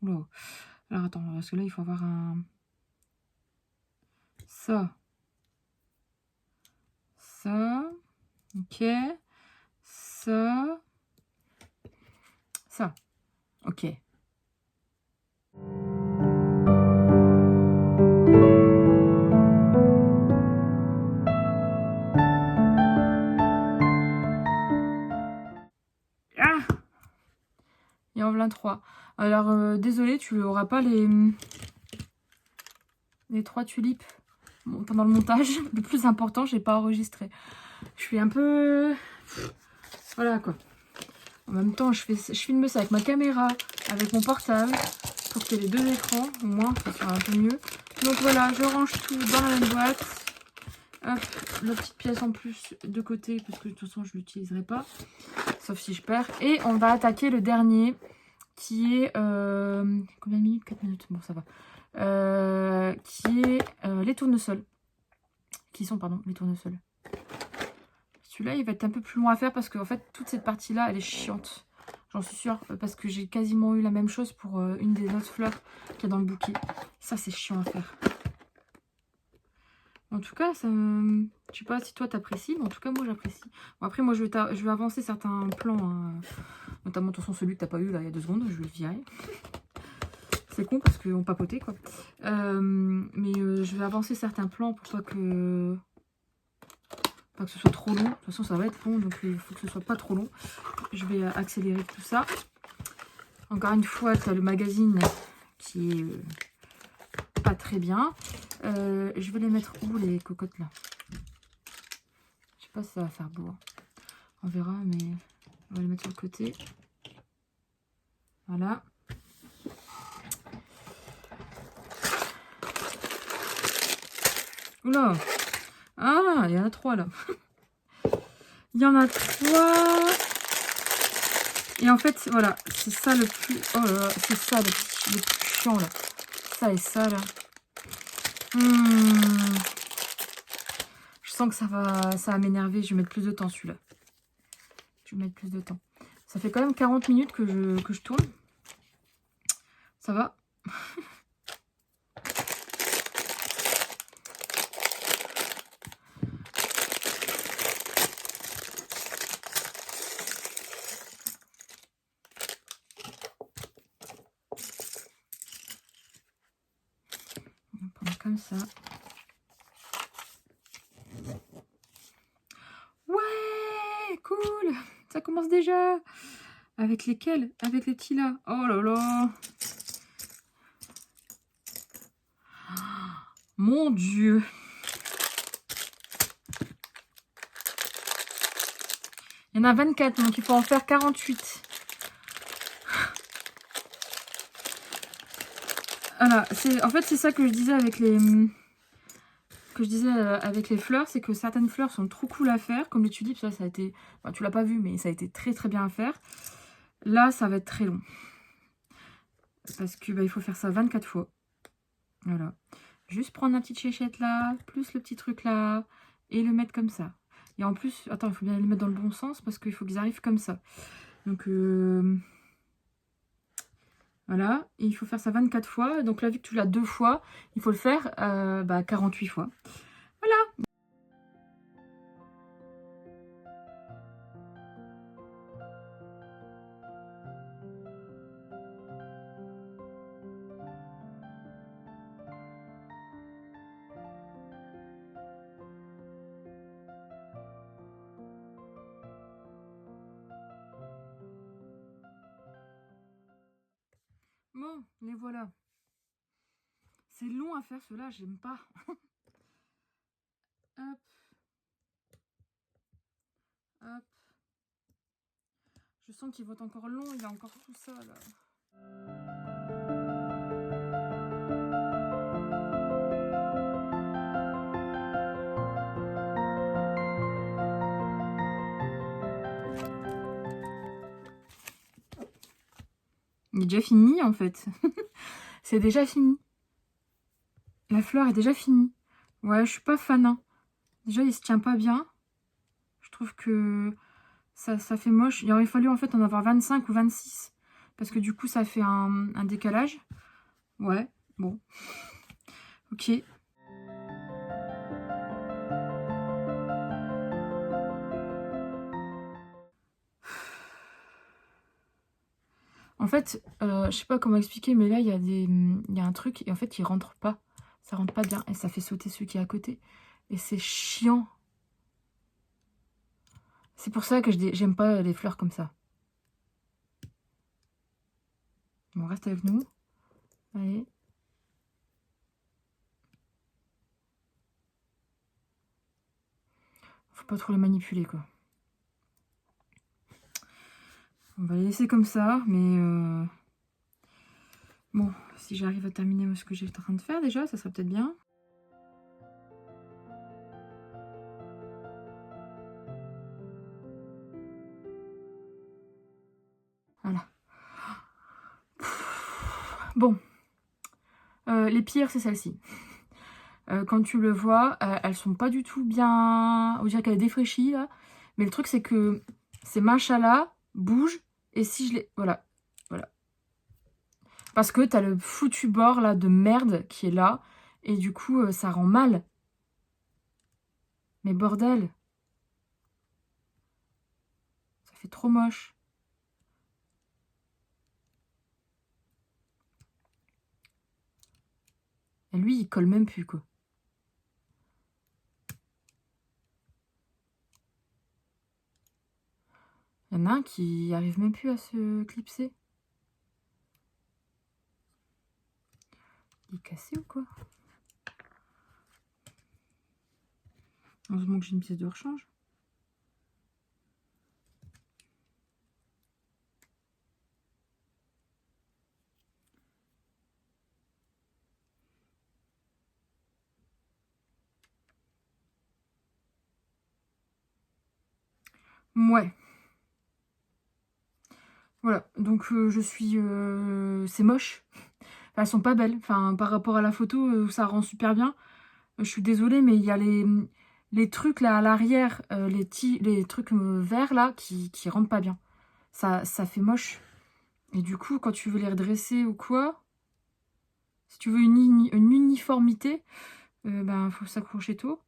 Oula. Alors, attends, parce que là, il faut avoir un... Ça. Ok. Ça. Ok. Ah, il en voilà 3. Alors, désolé, tu n'auras pas les 3 tulipes pendant le montage. Le plus important, j'ai pas enregistré. Je suis un peu... Voilà, quoi. En même temps, je filme ça avec ma caméra, avec mon portable, pour qu'il y ait les 2 écrans, au moins, ça sera un peu mieux. Donc voilà, je range tout dans la même boîte. Hop, la petite pièce en plus de côté, parce que de toute façon, je ne l'utiliserai pas. Sauf si je perds. Et on va attaquer le dernier, qui est... combien de minutes? 4 minutes, bon, ça va. Qui est les tournesols. Qui sont, pardon, les tournesols. Celui-là, il va être un peu plus long à faire parce que en fait, toute cette partie-là, elle est chiante. J'en suis sûre, parce que j'ai quasiment eu la même chose pour une des autres fleurs qu'il y a dans le bouquet. Ça, c'est chiant à faire. En tout cas, ça, je sais pas si toi t'apprécies, mais en tout cas, moi j'apprécie. Bon, après, moi, je vais avancer certains plans, hein, notamment, de toute façon, celui que t'as pas eu là il y a 2 secondes, je vais le virer. C'est con parce qu'on papotait, quoi. Mais je vais avancer certains plans pour pas que ce soit trop long. De toute façon, ça va être long, donc il faut que ce soit pas trop long. Je vais accélérer tout ça. Encore une fois, tu as le magazine qui est pas très bien. Je vais les mettre où, les cocottes, là? Je sais pas si ça va faire beau. Hein. On verra, mais on va les mettre sur le côté. Voilà. Oula! Ah, il y en a 3, là. Il y en a 3. Et en fait, voilà, c'est ça le plus... Oh là là, c'est ça le plus chiant, là. Ça et ça, là. Je sens que ça va m'énerver. Je vais mettre plus de temps, celui-là. Je vais mettre plus de temps. Ça fait quand même 40 minutes que je tourne. Ça va. On va prendre comme ça. Ouais, cool. Ça commence déjà. Avec lesquels? Avec les petits là. Oh là là. Mon Dieu. Il y en a 24, donc il faut en faire 48. Voilà, en fait c'est ça que je disais avec les... avec les fleurs, c'est que certaines fleurs sont trop cool à faire, comme les tulipes, ça a été... Enfin, tu l'as pas vu, mais ça a été très très bien à faire. Là, ça va être très long. Parce que il faut faire ça 24 fois. Voilà. Juste prendre la petite chéchette là, plus le petit truc là, et le mettre comme ça. Et en plus, attends, il faut bien le mettre dans le bon sens, parce qu'il faut qu'ils arrivent comme ça. Donc, voilà. Et il faut faire ça 24 fois. Donc là, vu que tu l'as 2 fois, il faut le faire 48 fois. Voilà. Bon, les voilà. C'est long à faire ceux-là, j'aime pas. Hop. Hop. Je sens qu'ils vont être encore longs, il y a encore tout ça là. Il est déjà fini en fait. C'est déjà fini. La fleur est déjà finie. Ouais, je suis pas fan. Hein. Déjà, il se tient pas bien. Je trouve que ça fait moche. Il aurait fallu en fait en avoir 25 ou 26. Parce que du coup, ça fait un décalage. Ouais, bon. Ok. En fait, je sais pas comment expliquer, mais là, il y a un truc, et en fait, il rentre pas. Ça rentre pas bien, et ça fait sauter ceux qui est à côté. Et c'est chiant. C'est pour ça que j'aime pas les fleurs comme ça. Bon, reste avec nous. Allez. Faut pas trop les manipuler, quoi. On va les laisser comme ça, mais... Bon, si j'arrive à terminer ce que j'étais en train de faire déjà, ça serait peut-être bien. Voilà. Bon. Les pires, c'est celle-ci. Quand tu le vois, elles sont pas du tout bien... On dirait qu'elle est défraîchie, là. Mais le truc, c'est que ces machas-là bougent. Et si je les... Voilà. Voilà. Parce que t'as le foutu bord, là, de merde qui est là. Et du coup, ça rend mal. Mais bordel. Ça fait trop moche. Et lui, il colle même plus, quoi. Il y en a un qui arrive même plus à se clipser. Il est cassé ou quoi? Heureusement que j'ai une pièce de rechange. Ouais. Voilà, donc je suis... c'est moche. Enfin, elles sont pas belles. Enfin, par rapport à la photo, ça rend super bien. Je suis désolée, mais il y a les trucs là à l'arrière, les trucs verts là, qui rentrent pas bien. Ça fait moche. Et du coup, quand tu veux les redresser ou quoi, si tu veux une uniformité, ben, faut s'accrocher tôt.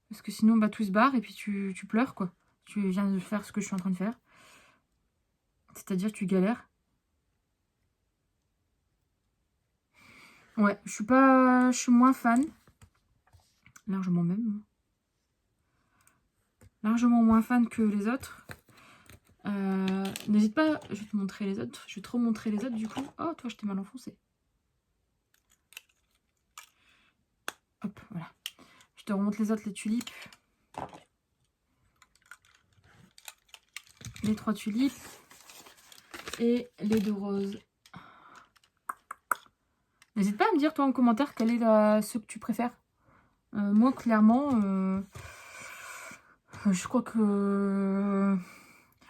Parce que sinon, bah, tout se barre et puis tu pleures, quoi. Tu viens de faire ce que je suis en train de faire. C'est-à-dire, tu galères. Ouais, je suis moins fan. Largement même. Largement moins fan que les autres. N'hésite pas, je vais te montrer les autres. Je vais te remontrer les autres du coup. Oh, toi, je t'ai mal enfoncé. Hop, voilà. Je te remonte les autres, les tulipes. Les 3 tulipes. Et les 2 roses. N'hésite pas à me dire, toi, en commentaire, quel est ce que tu préfères. Moi, clairement, je crois que...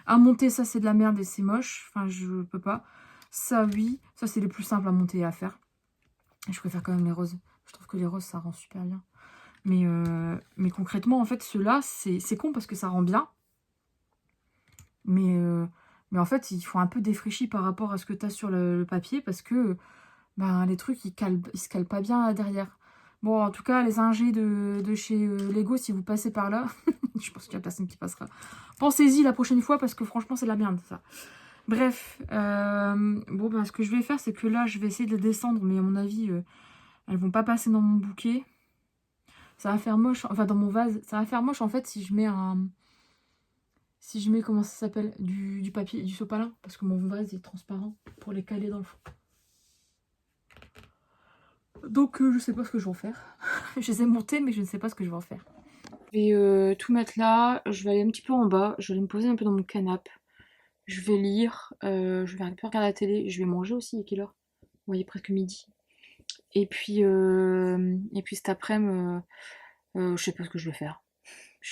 à monter, ça, c'est de la merde et c'est moche. Enfin, je peux pas. Ça, oui. Ça, c'est les plus simples à monter et à faire. Et je préfère quand même les roses. Je trouve que les roses, ça rend super bien. Mais concrètement, en fait, ceux-là, c'est con parce que ça rend bien. Mais en fait, ils font un peu défraîchi par rapport à ce que tu as sur le papier parce que ben, les trucs, ils se calent pas bien derrière. Bon, en tout cas, les ingés de chez Lego, si vous passez par là, je pense qu'il y a personne qui passera. Pensez-y la prochaine fois parce que franchement, c'est de la merde, ça. Bref, bon, ben, ce que je vais faire, c'est que là, je vais essayer de les descendre, mais à mon avis, elles vont pas passer dans mon bouquet. Ça va faire moche, enfin dans mon vase, ça va faire moche en fait si je mets comment ça s'appelle, du papier, du sopalin, parce que mon vase est transparent pour les caler dans le fond. Donc je sais pas ce que je vais en faire. Je les ai montés mais je ne sais pas ce que je vais en faire. Je vais tout mettre là, je vais aller un petit peu en bas, je vais aller me poser un peu dans mon canapé. Je vais lire, je vais un peu regarder la télé, je vais manger aussi, il est quelle heure? Ouais, il est presque midi. Et puis cet après-midi, je sais pas ce que je vais faire.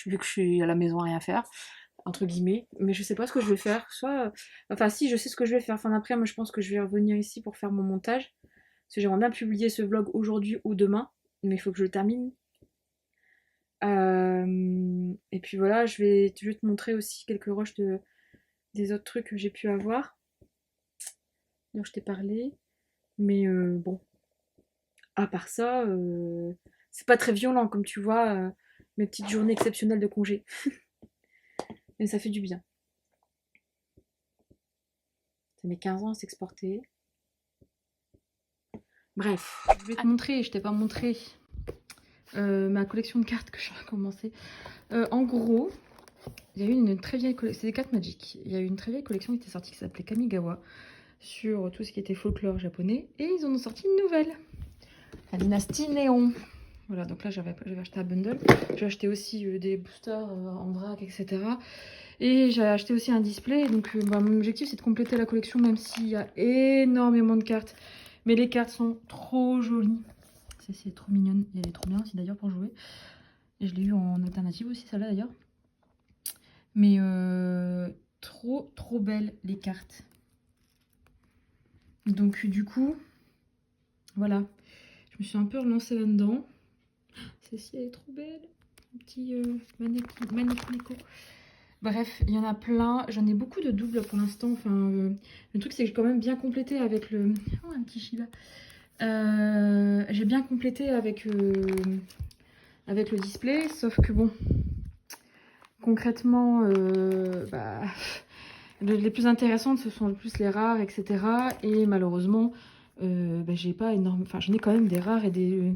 Vu que je suis à la maison à rien faire, entre guillemets, mais je sais pas ce que je vais faire. Soit, enfin si, je sais ce que je vais faire fin d'après-midi, je pense que je vais revenir ici pour faire mon montage. Parce que j'aimerais bien publier ce vlog aujourd'hui ou demain, mais il faut que je le termine. Et puis voilà, je vais te montrer aussi quelques rushs des autres trucs que j'ai pu avoir, dont je t'ai parlé. Mais bon, à part ça, c'est pas très violent, comme tu vois, mes petites journées exceptionnelles de congé. Mais ça fait du bien. Ça met 15 ans à s'exporter. Bref, je vais te montrer, je t'ai pas montré ma collection de cartes que j'ai recommencé. En gros, il y a eu une très vieille collection, c'est des cartes Magic. Il y a eu une très vieille collection qui était sortie qui s'appelait Kamigawa sur tout ce qui était folklore japonais. Et ils en ont sorti une nouvelle, la dynastie Néon. Voilà, donc là j'avais acheté un bundle. J'ai acheté aussi des boosters en vrac, etc. Et j'ai acheté aussi un display. Donc mon objectif c'est de compléter la collection, même s'il y a énormément de cartes. Mais les cartes sont trop jolies. C'est trop mignonne. Et elle est trop bien aussi d'ailleurs pour jouer. Et je l'ai eu en alternative aussi, celle-là d'ailleurs. Mais trop belles les cartes. Donc du coup, voilà. Je me suis un peu relancée là-dedans. Celle-ci, elle est trop belle. Un petit magnifico. Bref, il y en a plein. J'en ai beaucoup de doubles pour l'instant. Enfin, le truc, c'est que j'ai quand même bien complété avec le... Oh, un petit Shiba. J'ai bien complété avec le display. Sauf que bon, concrètement, les plus intéressantes, ce sont le plus les rares, etc. Et malheureusement, j'ai pas énorme... Enfin, j'en ai quand même des rares et des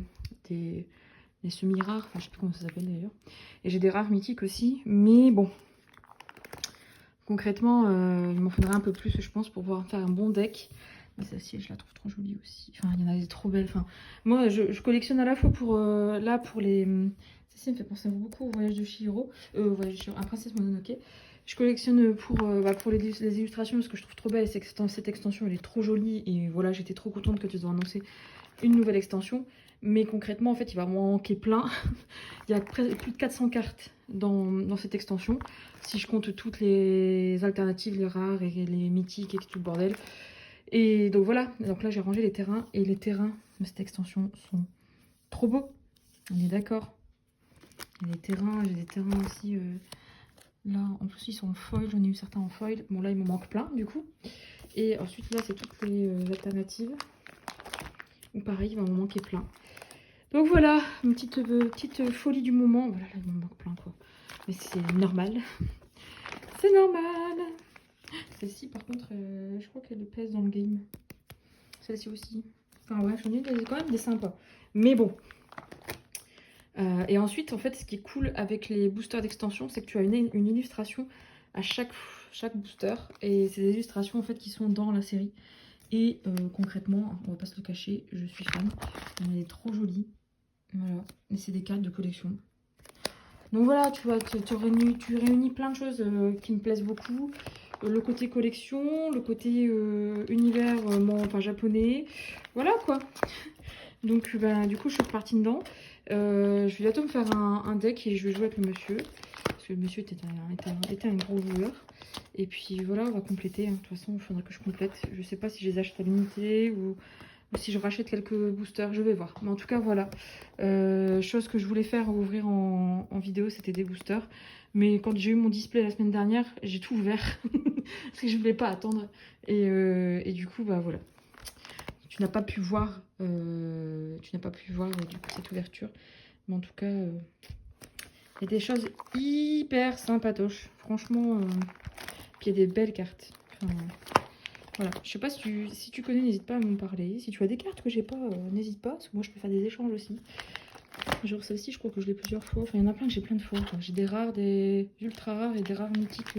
semi-rares. Enfin, je sais plus comment ça s'appelle d'ailleurs. Et j'ai des rares mythiques aussi. Mais bon... Concrètement, il m'en faudrait un peu plus, je pense, pour pouvoir faire un bon deck. Mais celle-ci, je la trouve trop jolie aussi. Enfin, il y en a des trop belles. Enfin, moi, je collectionne à la fois pour, là, pour les... Celle-ci me fait penser beaucoup au Voyage de Chihiro. Voyage de Chihiro, à Princesse Mononoke. Je collectionne pour les illustrations parce que je trouve trop belle. Cette extension, elle est trop jolie. Et voilà, j'étais trop contente que tu aies annoncé une nouvelle extension. Mais concrètement, en fait, il va manquer plein. Il y a plus de 400 cartes dans cette extension. Si je compte toutes les alternatives, les rares et les mythiques et tout le bordel. Et donc voilà. Donc là, j'ai rangé les terrains. Et les terrains de cette extension sont trop beaux. On est d'accord. Les terrains, j'ai des terrains aussi... là, en plus, ils sont en foil. J'en ai eu certains en foil. Bon, là, il me manque plein, du coup. Et ensuite, là, c'est toutes les alternatives. Ou pareil, il va m'en manquer plein. Donc voilà, une petite folie du moment. Voilà, là, il m'en manque plein, quoi. Mais c'est normal. C'est normal. Celle-ci, par contre, je crois qu'elle pèse dans le game. Celle-ci aussi. Enfin, ouais, j'en ai quand même des sympas. Mais bon. Et ensuite, en fait, ce qui est cool avec les boosters d'extension, c'est que tu as une illustration à chaque booster. Et c'est des illustrations, en fait, qui sont dans la série. Et concrètement, on va pas se le cacher, je suis fan. Elle est trop jolie. Voilà, et c'est des cartes de collection. Donc voilà, tu vois, tu réunis plein de choses qui me plaisent beaucoup. Le côté collection, le côté univers enfin, japonais. Voilà quoi. Donc du coup, je suis repartie dedans. Je vais bientôt me faire un deck et je vais jouer avec le monsieur. Parce que le monsieur était un gros joueur. Et puis voilà, on va compléter. Hein. De toute façon, il faudra que je complète. Je sais pas si je les achète à l'unité ou si je rachète quelques boosters, je vais voir. Mais en tout cas, voilà. Chose que je voulais faire, ouvrir en vidéo, c'était des boosters. Mais quand j'ai eu mon display la semaine dernière, j'ai tout ouvert. Parce que je voulais pas attendre. Et du coup, bah voilà. Tu n'as pas pu voir, du coup, cette ouverture. Mais en tout cas, il y a des choses hyper sympatoches. Franchement, puis il y a des belles cartes. Enfin, voilà, je sais pas si tu connais, n'hésite pas à m'en parler. Si tu as des cartes que j'ai pas, n'hésite pas, parce que moi je peux faire des échanges aussi. Genre celle-ci, je crois que je l'ai plusieurs fois. Enfin, il y en a plein que j'ai plein de fois. Enfin, j'ai des rares, des ultra rares et des rares mythiques.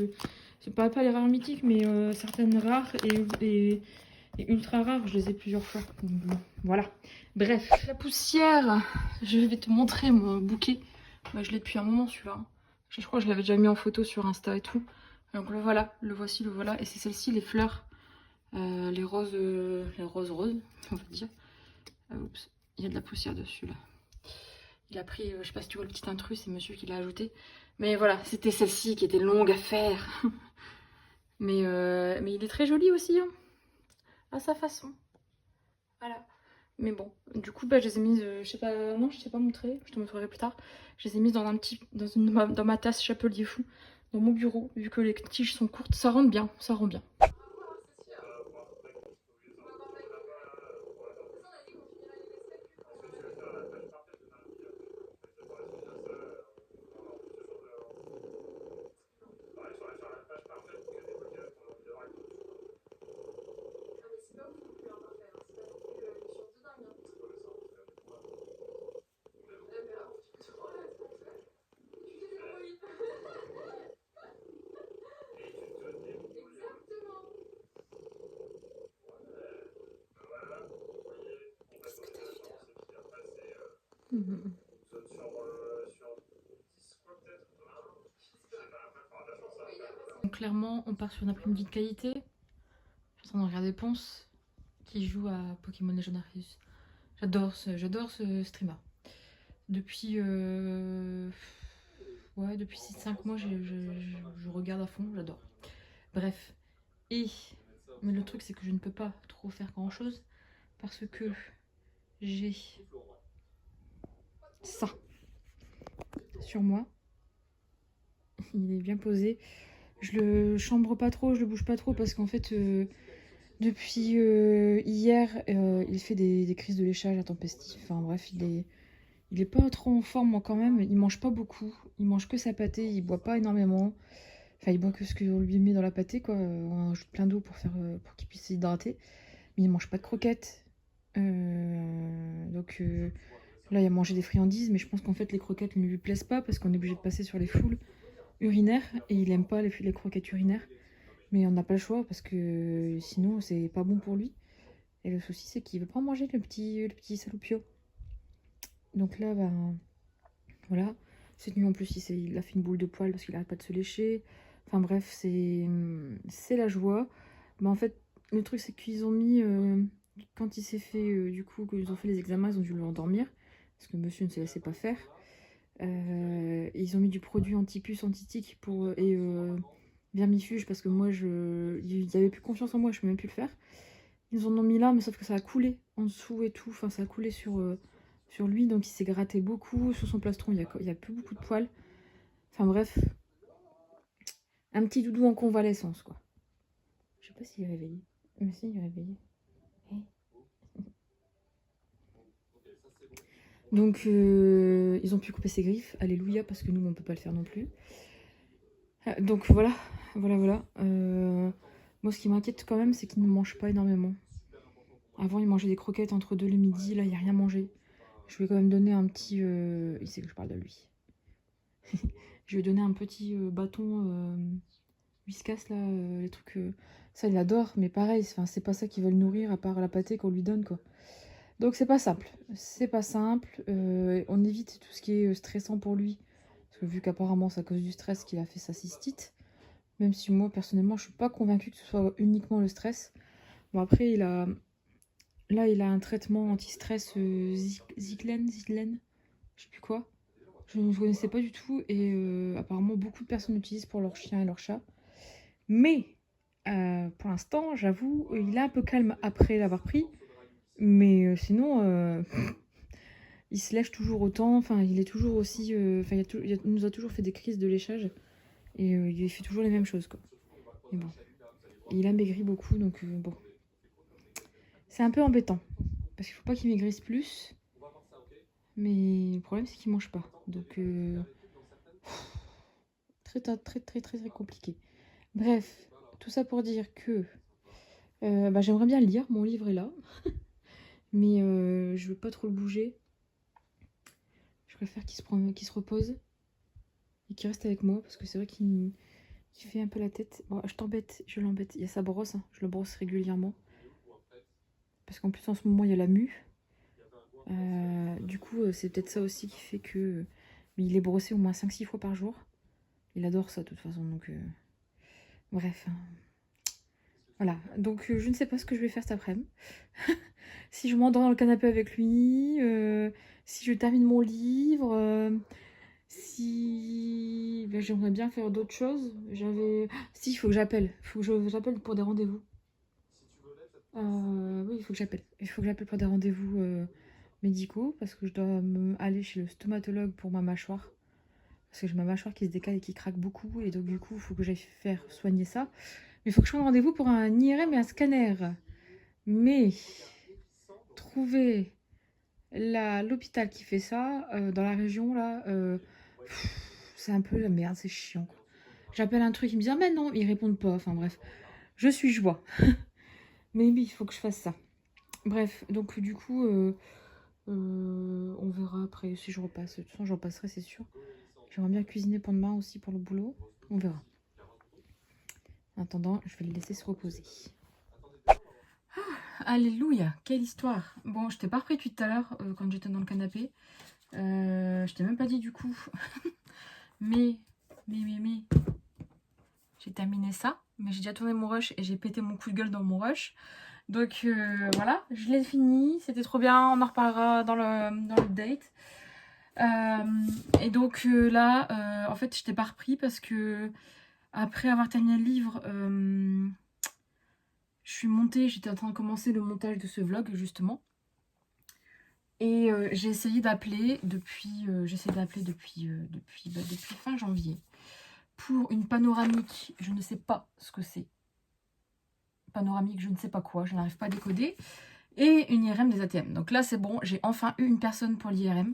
C'est pas les rares mythiques, mais certaines rares et est ultra rare, je les ai plusieurs fois. Donc, bon, voilà. Bref, la poussière, je vais te montrer mon bouquet. Bah, je l'ai depuis un moment celui-là. Je crois que je l'avais déjà mis en photo sur Insta et tout. Donc le voilà, le voici, le voilà. Et c'est celle-ci, les fleurs, les roses roses, on va dire. Oups, il y a de la poussière dessus là. Il a pris, je sais pas si tu vois le petit intrus, c'est monsieur qui l'a ajouté. Mais voilà, c'était celle-ci qui était longue à faire. mais il est très joli aussi, hein, à sa façon. Voilà. Mais bon, du coup, bah, je les ai mises, je sais pas, non, je t'ai pas montré, je te montrerai plus tard. Je les ai mises dans un petit, dans ma tasse chapelier fou, dans mon bureau, vu que les tiges sont courtes, ça rentre bien, ça rend bien. Mhm. Donc, clairement, on part sur une après-midi de qualité. Je suis en train de regarder Ponce qui joue à Pokémon Legend Arceus. J'adore ce streamer. Depuis, ouais, depuis 6-5 mois, je regarde à fond, j'adore. Bref. Mais le truc, c'est que je ne peux pas trop faire grand-chose parce que j'ai ça sur moi. Il est bien posé. Je le chambre pas trop, je le bouge pas trop parce qu'en fait, depuis hier, il fait des crises de léchage intempestives. Enfin bref, il est pas trop en forme moi quand même. Il mange pas beaucoup. Il mange que sa pâtée, il boit pas énormément. Enfin, il boit que ce qu'on lui met dans la pâtée, quoi. On ajoute plein d'eau pour qu'il puisse s'hydrater. Mais il mange pas de croquettes. Donc là, il a mangé des friandises, mais je pense qu'en fait, les croquettes ne lui plaisent pas parce qu'on est obligé de passer sur les foules urinaires et il aime pas les croquettes urinaires. Mais on n'a pas le choix parce que sinon, c'est pas bon pour lui. Et le souci, c'est qu'il veut pas manger le petit saloupio. Donc là, ben voilà. Cette nuit en plus, il a fait une boule de poil parce qu'il arrête pas de se lécher. Enfin bref, c'est la joie. Mais en fait, le truc, c'est qu'ils ont mis. Quand il s'est fait. Du coup, qu'ils ont fait les examens, ils ont dû le endormir. Parce que monsieur ne se laissait pas faire. Ils ont mis du produit anti-puce, anti-tic et vermifuge parce que moi, ils avaient plus confiance en moi, je peux même plus le faire. Ils en ont mis là, mais sauf que ça a coulé en dessous et tout. Enfin, ça a coulé sur lui, donc il s'est gratté beaucoup. Sur son plastron, il y a plus beaucoup de poils. Enfin bref, un petit doudou en convalescence, quoi. Je sais pas s'il est réveillé. Mais si, il est réveillé. Hey. Donc, ils ont pu couper ses griffes. Alléluia, parce que nous, on peut pas le faire non plus. Donc voilà, voilà. Moi, ce qui m'inquiète quand même, c'est qu'il ne mange pas énormément. Avant, il mangeait des croquettes entre 2 le midi. Là, il n'y a rien mangé. Je lui ai quand même donné un petit... Il sait que je parle de lui. Je lui ai donné un petit bâton Whiskas, là, les trucs... ça, il adore, mais pareil, c'est pas ça qui va le nourrir, à part la pâtée qu'on lui donne, quoi. Donc c'est pas simple. C'est pas simple. On évite tout ce qui est stressant pour lui. Parce que vu qu'apparemment, c'est à cause du stress qu'il a fait sa cystite. Même si moi, personnellement, je suis pas convaincue que ce soit uniquement le stress. Bon, après, là, il a un traitement anti-stress Ziclen, je sais plus quoi. Je ne connaissais pas du tout. Et apparemment, beaucoup de personnes l'utilisent pour leurs chiens et leurs chats. Mais, pour l'instant, j'avoue, il est un peu calme après l'avoir pris. Mais sinon, il se lèche toujours autant. Enfin, il est toujours aussi... Enfin, il nous a toujours fait des crises de léchage. Et il fait toujours les mêmes choses, quoi. Mais bon. Et il a maigri beaucoup, donc bon. C'est un peu embêtant. Parce qu'il faut pas qu'il maigrisse plus. Mais le problème, c'est qu'il mange pas. Donc, très compliqué. Bref, tout ça pour dire que bah, j'aimerais bien le lire. Mon livre est là. Mais je veux pas trop le bouger. Je préfère qu'il se repose. Et qu'il reste avec moi. Parce que c'est vrai qu'il fait un peu la tête. Bon, je l'embête. Il y a sa brosse. Hein. Je le brosse régulièrement. Parce qu'en plus, en ce moment, il y a la mue. Du coup, c'est peut-être ça aussi qui fait que... Mais il est brossé au moins 5-6 fois par jour. Il adore ça, de toute façon, donc... Bref. Voilà. Donc, je ne sais pas ce que je vais faire cet après-midi. Si je m'endors dans le canapé avec lui, si je termine mon livre, si... Ben, j'aimerais bien faire d'autres choses. Si, il faut que j'appelle. Il faut que j'appelle pour des rendez-vous. Oui, il faut que j'appelle. Il faut que j'appelle pour des rendez-vous médicaux parce que je dois aller chez le stomatologue pour ma mâchoire. Parce que j'ai ma mâchoire qui se décale et qui craque beaucoup. Et donc, du coup, il faut que j'aille faire soigner ça. Mais il faut que je prenne rendez-vous pour un IRM et un scanner. Mais trouver l'hôpital qui fait ça dans la région, là, c'est un peu la merde, c'est chiant, quoi. J'appelle un truc, ils me disent ah, mais non, ils répondent pas. Enfin bref, je suis joie. Mais oui, il faut que je fasse ça. Bref, donc du coup, on verra après si je repasse. De toute façon, je repasserai, c'est sûr. J'aimerais bien cuisiner pour demain aussi pour le boulot. On verra. En attendant, je vais les laisser se reposer. Alléluia, quelle histoire. Bon, je t'ai pas repris depuis tout à l'heure quand j'étais dans le canapé. Je t'ai même pas dit du coup. mais, j'ai terminé ça. Mais j'ai déjà tourné mon rush et j'ai pété mon coup de gueule dans mon rush. Donc voilà, je l'ai fini. C'était trop bien, on en reparlera dans le date. Et donc là, en fait, je t'ai pas repris parce que après avoir terminé le livre, je suis montée, j'étais en train de commencer le montage de ce vlog justement. Et j'ai essayé d'appeler depuis, depuis fin janvier pour une panoramique. Je ne sais pas ce que c'est. Panoramique, je ne sais pas quoi, je n'arrive pas à décoder. Et une IRM des ATM. Donc là, c'est bon, j'ai enfin eu une personne pour l'IRM.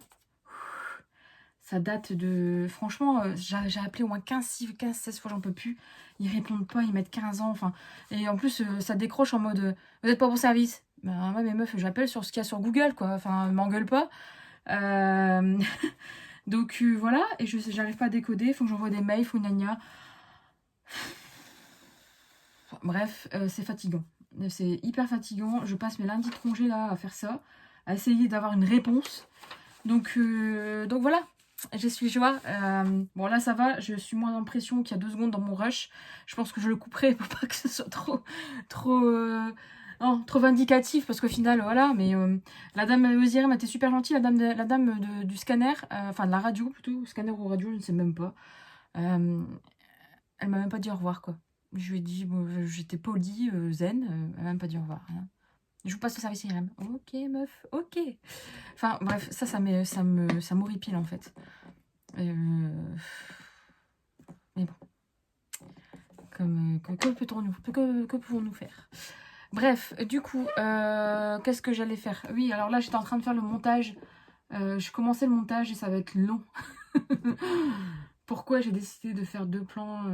Ça date de... Franchement, j'ai appelé au moins 15-16 fois, j'en peux plus. Ils répondent pas, ils mettent 15 ans. Enfin, et en plus, ça décroche en mode vous n'êtes pas bon service. Ben ouais, mais meuf, j'appelle sur ce qu'il y a sur Google, quoi. Enfin, m'engueule pas. Donc voilà, et j'arrive pas à décoder. Il faut que j'envoie des mails, il faut gna. Bref, c'est fatigant. C'est hyper fatigant. Je passe mes lundis de congé là à faire ça, à essayer d'avoir une réponse. Donc voilà. Je suis joie. Bon là ça va, je suis moins en pression qu'il y a 2 secondes dans mon rush. Je pense que je le couperai pour pas que ce soit trop vindicatif parce qu'au final voilà. Mais la dame Eusière était super gentille, la dame du scanner, enfin de la radio plutôt, scanner ou radio, je ne sais même pas. Elle m'a même pas dit au revoir quoi. Je lui ai dit, bon, j'étais polie, zen, elle m'a même pas dit au revoir. Hein. Je vous passe le service IRM. Ok meuf, ok. Enfin bref, ça m'horripile en fait. Mais bon. Que pouvons-nous faire? Bref, du coup, qu'est-ce que j'allais faire? Oui, alors là, j'étais en train de faire le montage. Je commençais le montage et ça va être long. Pourquoi j'ai décidé de faire 2 plans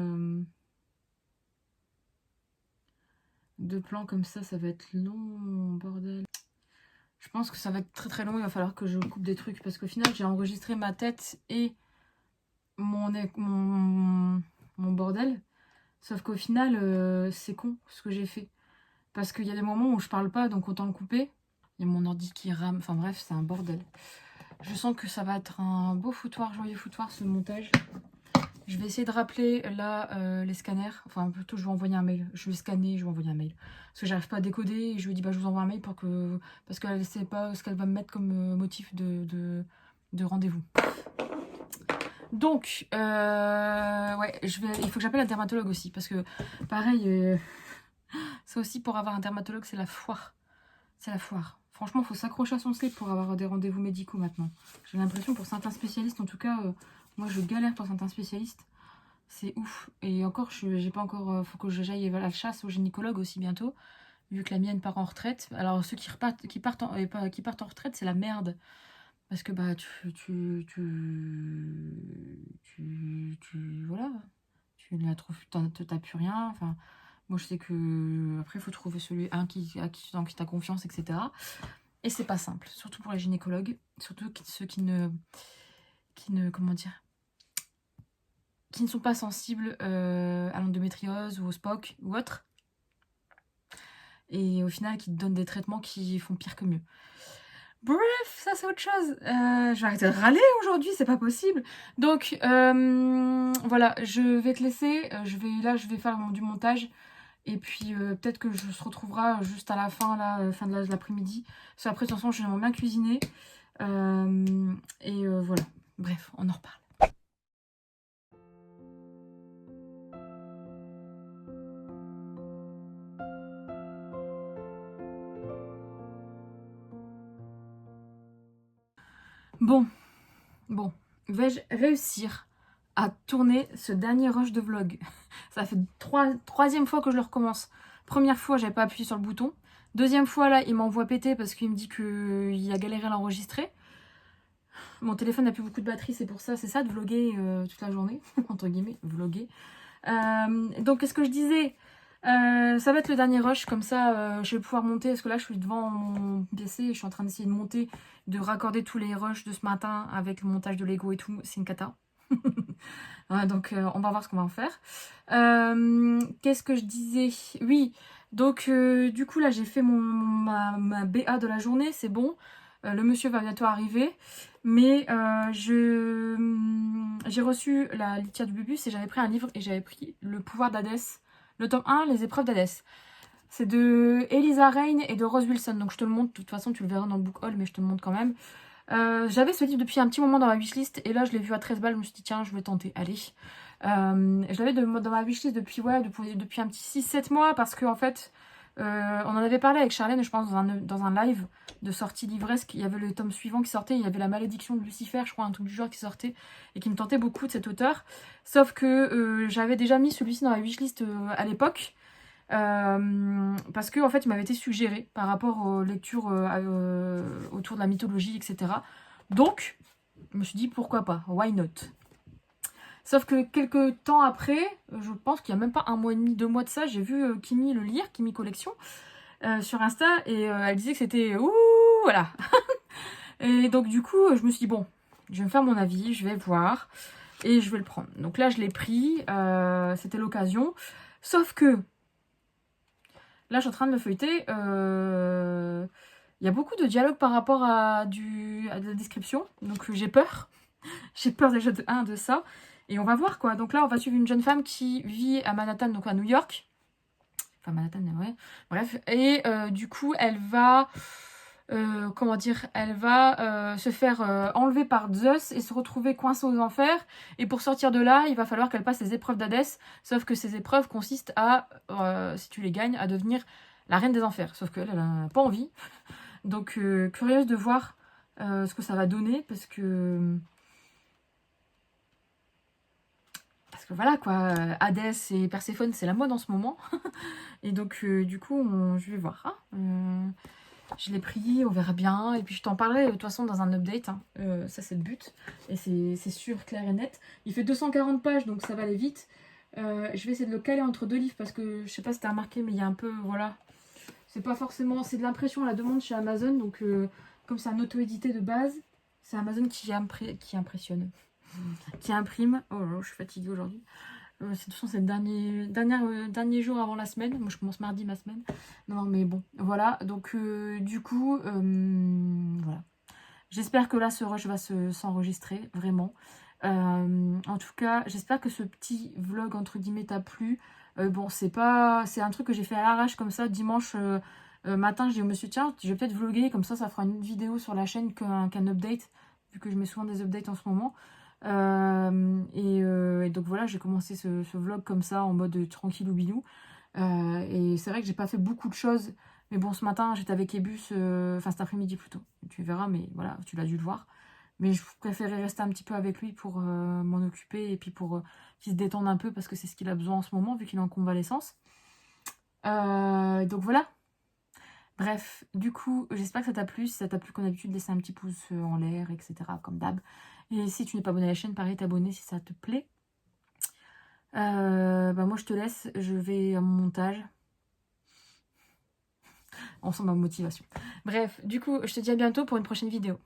2 plans comme ça va être long, bordel. Je pense que ça va être très très long. Il va falloir que je coupe des trucs parce qu'au final, j'ai enregistré ma tête et mon bordel. Sauf qu'au final, c'est con ce que j'ai fait. Parce qu'il y a des moments où je parle pas, donc autant le couper. Il y a mon ordi qui rame. Enfin bref, c'est un bordel. Je sens que ça va être un beau foutoir, joyeux foutoir ce montage. Je vais essayer de rappeler là les scanners. Enfin plutôt je vais envoyer un mail. Je vais scanner, je vais envoyer un mail. Parce que j'arrive pas à décoder. Et je lui dis bah je vous envoie un mail pour que... Parce qu'elle ne sait pas ce qu'elle va me mettre comme motif de rendez-vous. Donc, ouais, il faut que j'appelle un dermatologue aussi. Parce que pareil, ça aussi pour avoir un dermatologue c'est la foire. C'est la foire. Franchement, il faut s'accrocher à son slip pour avoir des rendez-vous médicaux maintenant. J'ai l'impression pour certains spécialistes, en tout cas, moi je galère pour certains spécialistes. C'est ouf. Et encore, j'ai pas encore... faut que j'aille à la chasse au gynécologue aussi bientôt, vu que la mienne part en retraite. Alors ceux qui partent en retraite, c'est la merde. Parce que bah voilà. Tu la trouves, t'as plus rien. Enfin, moi je sais que après il faut trouver celui dans qui t'as confiance, etc. Et c'est pas simple, surtout pour les gynécologues, surtout ceux qui ne comment dire, qui ne sont pas sensibles à l'endométriose ou au SPOC ou autre. et au final qui te donnent des traitements qui font pire que mieux. Bref, ça c'est autre chose. Je vais arrêter de râler aujourd'hui, c'est pas possible. Donc voilà, je vais te laisser. Je vais faire du montage. Et puis peut-être que je se retrouvera juste à la fin, là, fin de l'après-midi. Parce qu'après, de toute façon, j'aimerais bien cuisiner. Voilà. Bref, on en reparle. Bon, vais-je réussir à tourner ce dernier rush de vlog? Ça fait troisième fois que je le recommence. Première fois, j'avais pas appuyé sur le bouton. Deuxième fois, là, il m'envoie péter parce qu'il me dit qu'il a galéré à l'enregistrer. Mon téléphone n'a plus beaucoup de batterie, c'est pour ça. C'est ça de vlogger toute la journée, entre guillemets, vlogger. Donc, qu'est-ce que je disais? Ça va être le dernier rush, comme ça je vais pouvoir monter, parce que là je suis devant mon PC et je suis en train d'essayer de monter, de raccorder tous les rushs de ce matin avec le montage de Lego et tout, c'est une cata. Ouais, donc on va voir ce qu'on va en faire. Qu'est-ce que je disais? Oui, donc du coup là j'ai fait ma BA de la journée, c'est bon. Le monsieur va bientôt arriver, mais j'ai reçu la litière du bubus et j'avais pris un livre et j'avais pris Le pouvoir d'Hadès, le tome 1, les épreuves d'Hadès. C'est de Eliza Reign et de Rose Wilson, donc je te le montre, de toute façon tu le verras dans le book haul, mais je te le montre quand même. J'avais ce livre depuis un petit moment dans ma wishlist et là je l'ai vu à 13 balles, je me suis dit tiens je vais tenter, allez. Je l'avais dans ma wishlist depuis un petit 6-7 mois parce que en fait on en avait parlé avec Charlène je pense dans un live de sortie livresque, il y avait le tome suivant qui sortait, il y avait La malédiction de Lucifer je crois, un truc du genre qui sortait et qui me tentait beaucoup de cet auteur, sauf que j'avais déjà mis celui-ci dans ma wishlist à l'époque. Parce que en fait il m'avait été suggéré par rapport aux lectures autour de la mythologie, etc. Donc je me suis dit pourquoi pas, why not. Sauf que quelques temps après, je pense qu'il n'y a même pas un mois et demi, 2 mois de ça, j'ai vu Kimi le lire, Kimi Collection, sur Insta, et elle disait que c'était ouh, voilà. Et donc du coup je me suis dit bon, je vais me faire mon avis, je vais voir et je vais le prendre. Donc là je l'ai pris, c'était l'occasion, sauf que là, je suis en train de le feuilleter. Il y a beaucoup de dialogue par rapport à la description. Donc, j'ai peur. J'ai peur déjà de ça. Et on va voir, quoi. Donc là, on va suivre une jeune femme qui vit à Manhattan, donc à New York. Enfin, Manhattan, ouais. Bref. Et du coup, elle va... comment dire, elle va se faire enlever par Zeus et se retrouver coincée aux enfers. Et pour sortir de là, il va falloir qu'elle passe les épreuves d'Hadès. Sauf que ces épreuves consistent à, si tu les gagnes, à devenir la reine des enfers. Sauf qu'elle, elle n'a pas envie. Donc, curieuse de voir ce que ça va donner. Parce que voilà, quoi. Hadès et Perséphone, c'est la mode en ce moment. Et donc, du coup, je vais voir. Hein. Je l'ai pris, on verra bien. Et puis je t'en parlerai de toute façon dans un update. Hein. Ça c'est le but. Et c'est sûr, clair et net. Il fait 240 pages, donc ça va aller vite. Je vais essayer de le caler entre deux livres parce que je sais pas si t'as remarqué, mais il y a un peu, voilà. C'est pas forcément, c'est de l'impression à la demande chez Amazon. Donc comme c'est un auto-édité de base, c'est Amazon qui impressionne. Qui imprime. Oh là là, je suis fatiguée aujourd'hui. De toute façon, c'est le dernier jour avant la semaine. Moi, je commence mardi ma semaine. Non, mais bon, voilà. Donc, du coup, voilà. J'espère que là, ce rush va s'enregistrer, vraiment. En tout cas, j'espère que ce petit vlog, entre guillemets, t'a plu. Bon, c'est un truc que j'ai fait à l'arrache, comme ça, dimanche matin. Je dis au monsieur, tiens, je vais peut-être vlogger. Comme ça fera une vidéo sur la chaîne qu'un update, vu que je mets souvent des updates en ce moment. Et donc voilà, j'ai commencé ce vlog comme ça en mode tranquille ou bilou. Et c'est vrai que j'ai pas fait beaucoup de choses, mais bon, ce matin j'étais avec Ebus, enfin cet après-midi plutôt, tu verras, mais voilà, tu l'as dû le voir. Mais je préférais rester un petit peu avec lui pour m'en occuper et puis pour qu'il se détende un peu parce que c'est ce qu'il a besoin en ce moment vu qu'il est en convalescence. Donc voilà. Bref, du coup, j'espère que ça t'a plu. Si ça t'a plu, comme d'habitude, laissez un petit pouce en l'air, etc. comme d'hab. Et si tu n'es pas abonné à la chaîne, pareil, t'abonner si ça te plaît. Moi, je te laisse. Je vais à mon montage. On sent ma motivation. Bref, du coup, je te dis à bientôt pour une prochaine vidéo.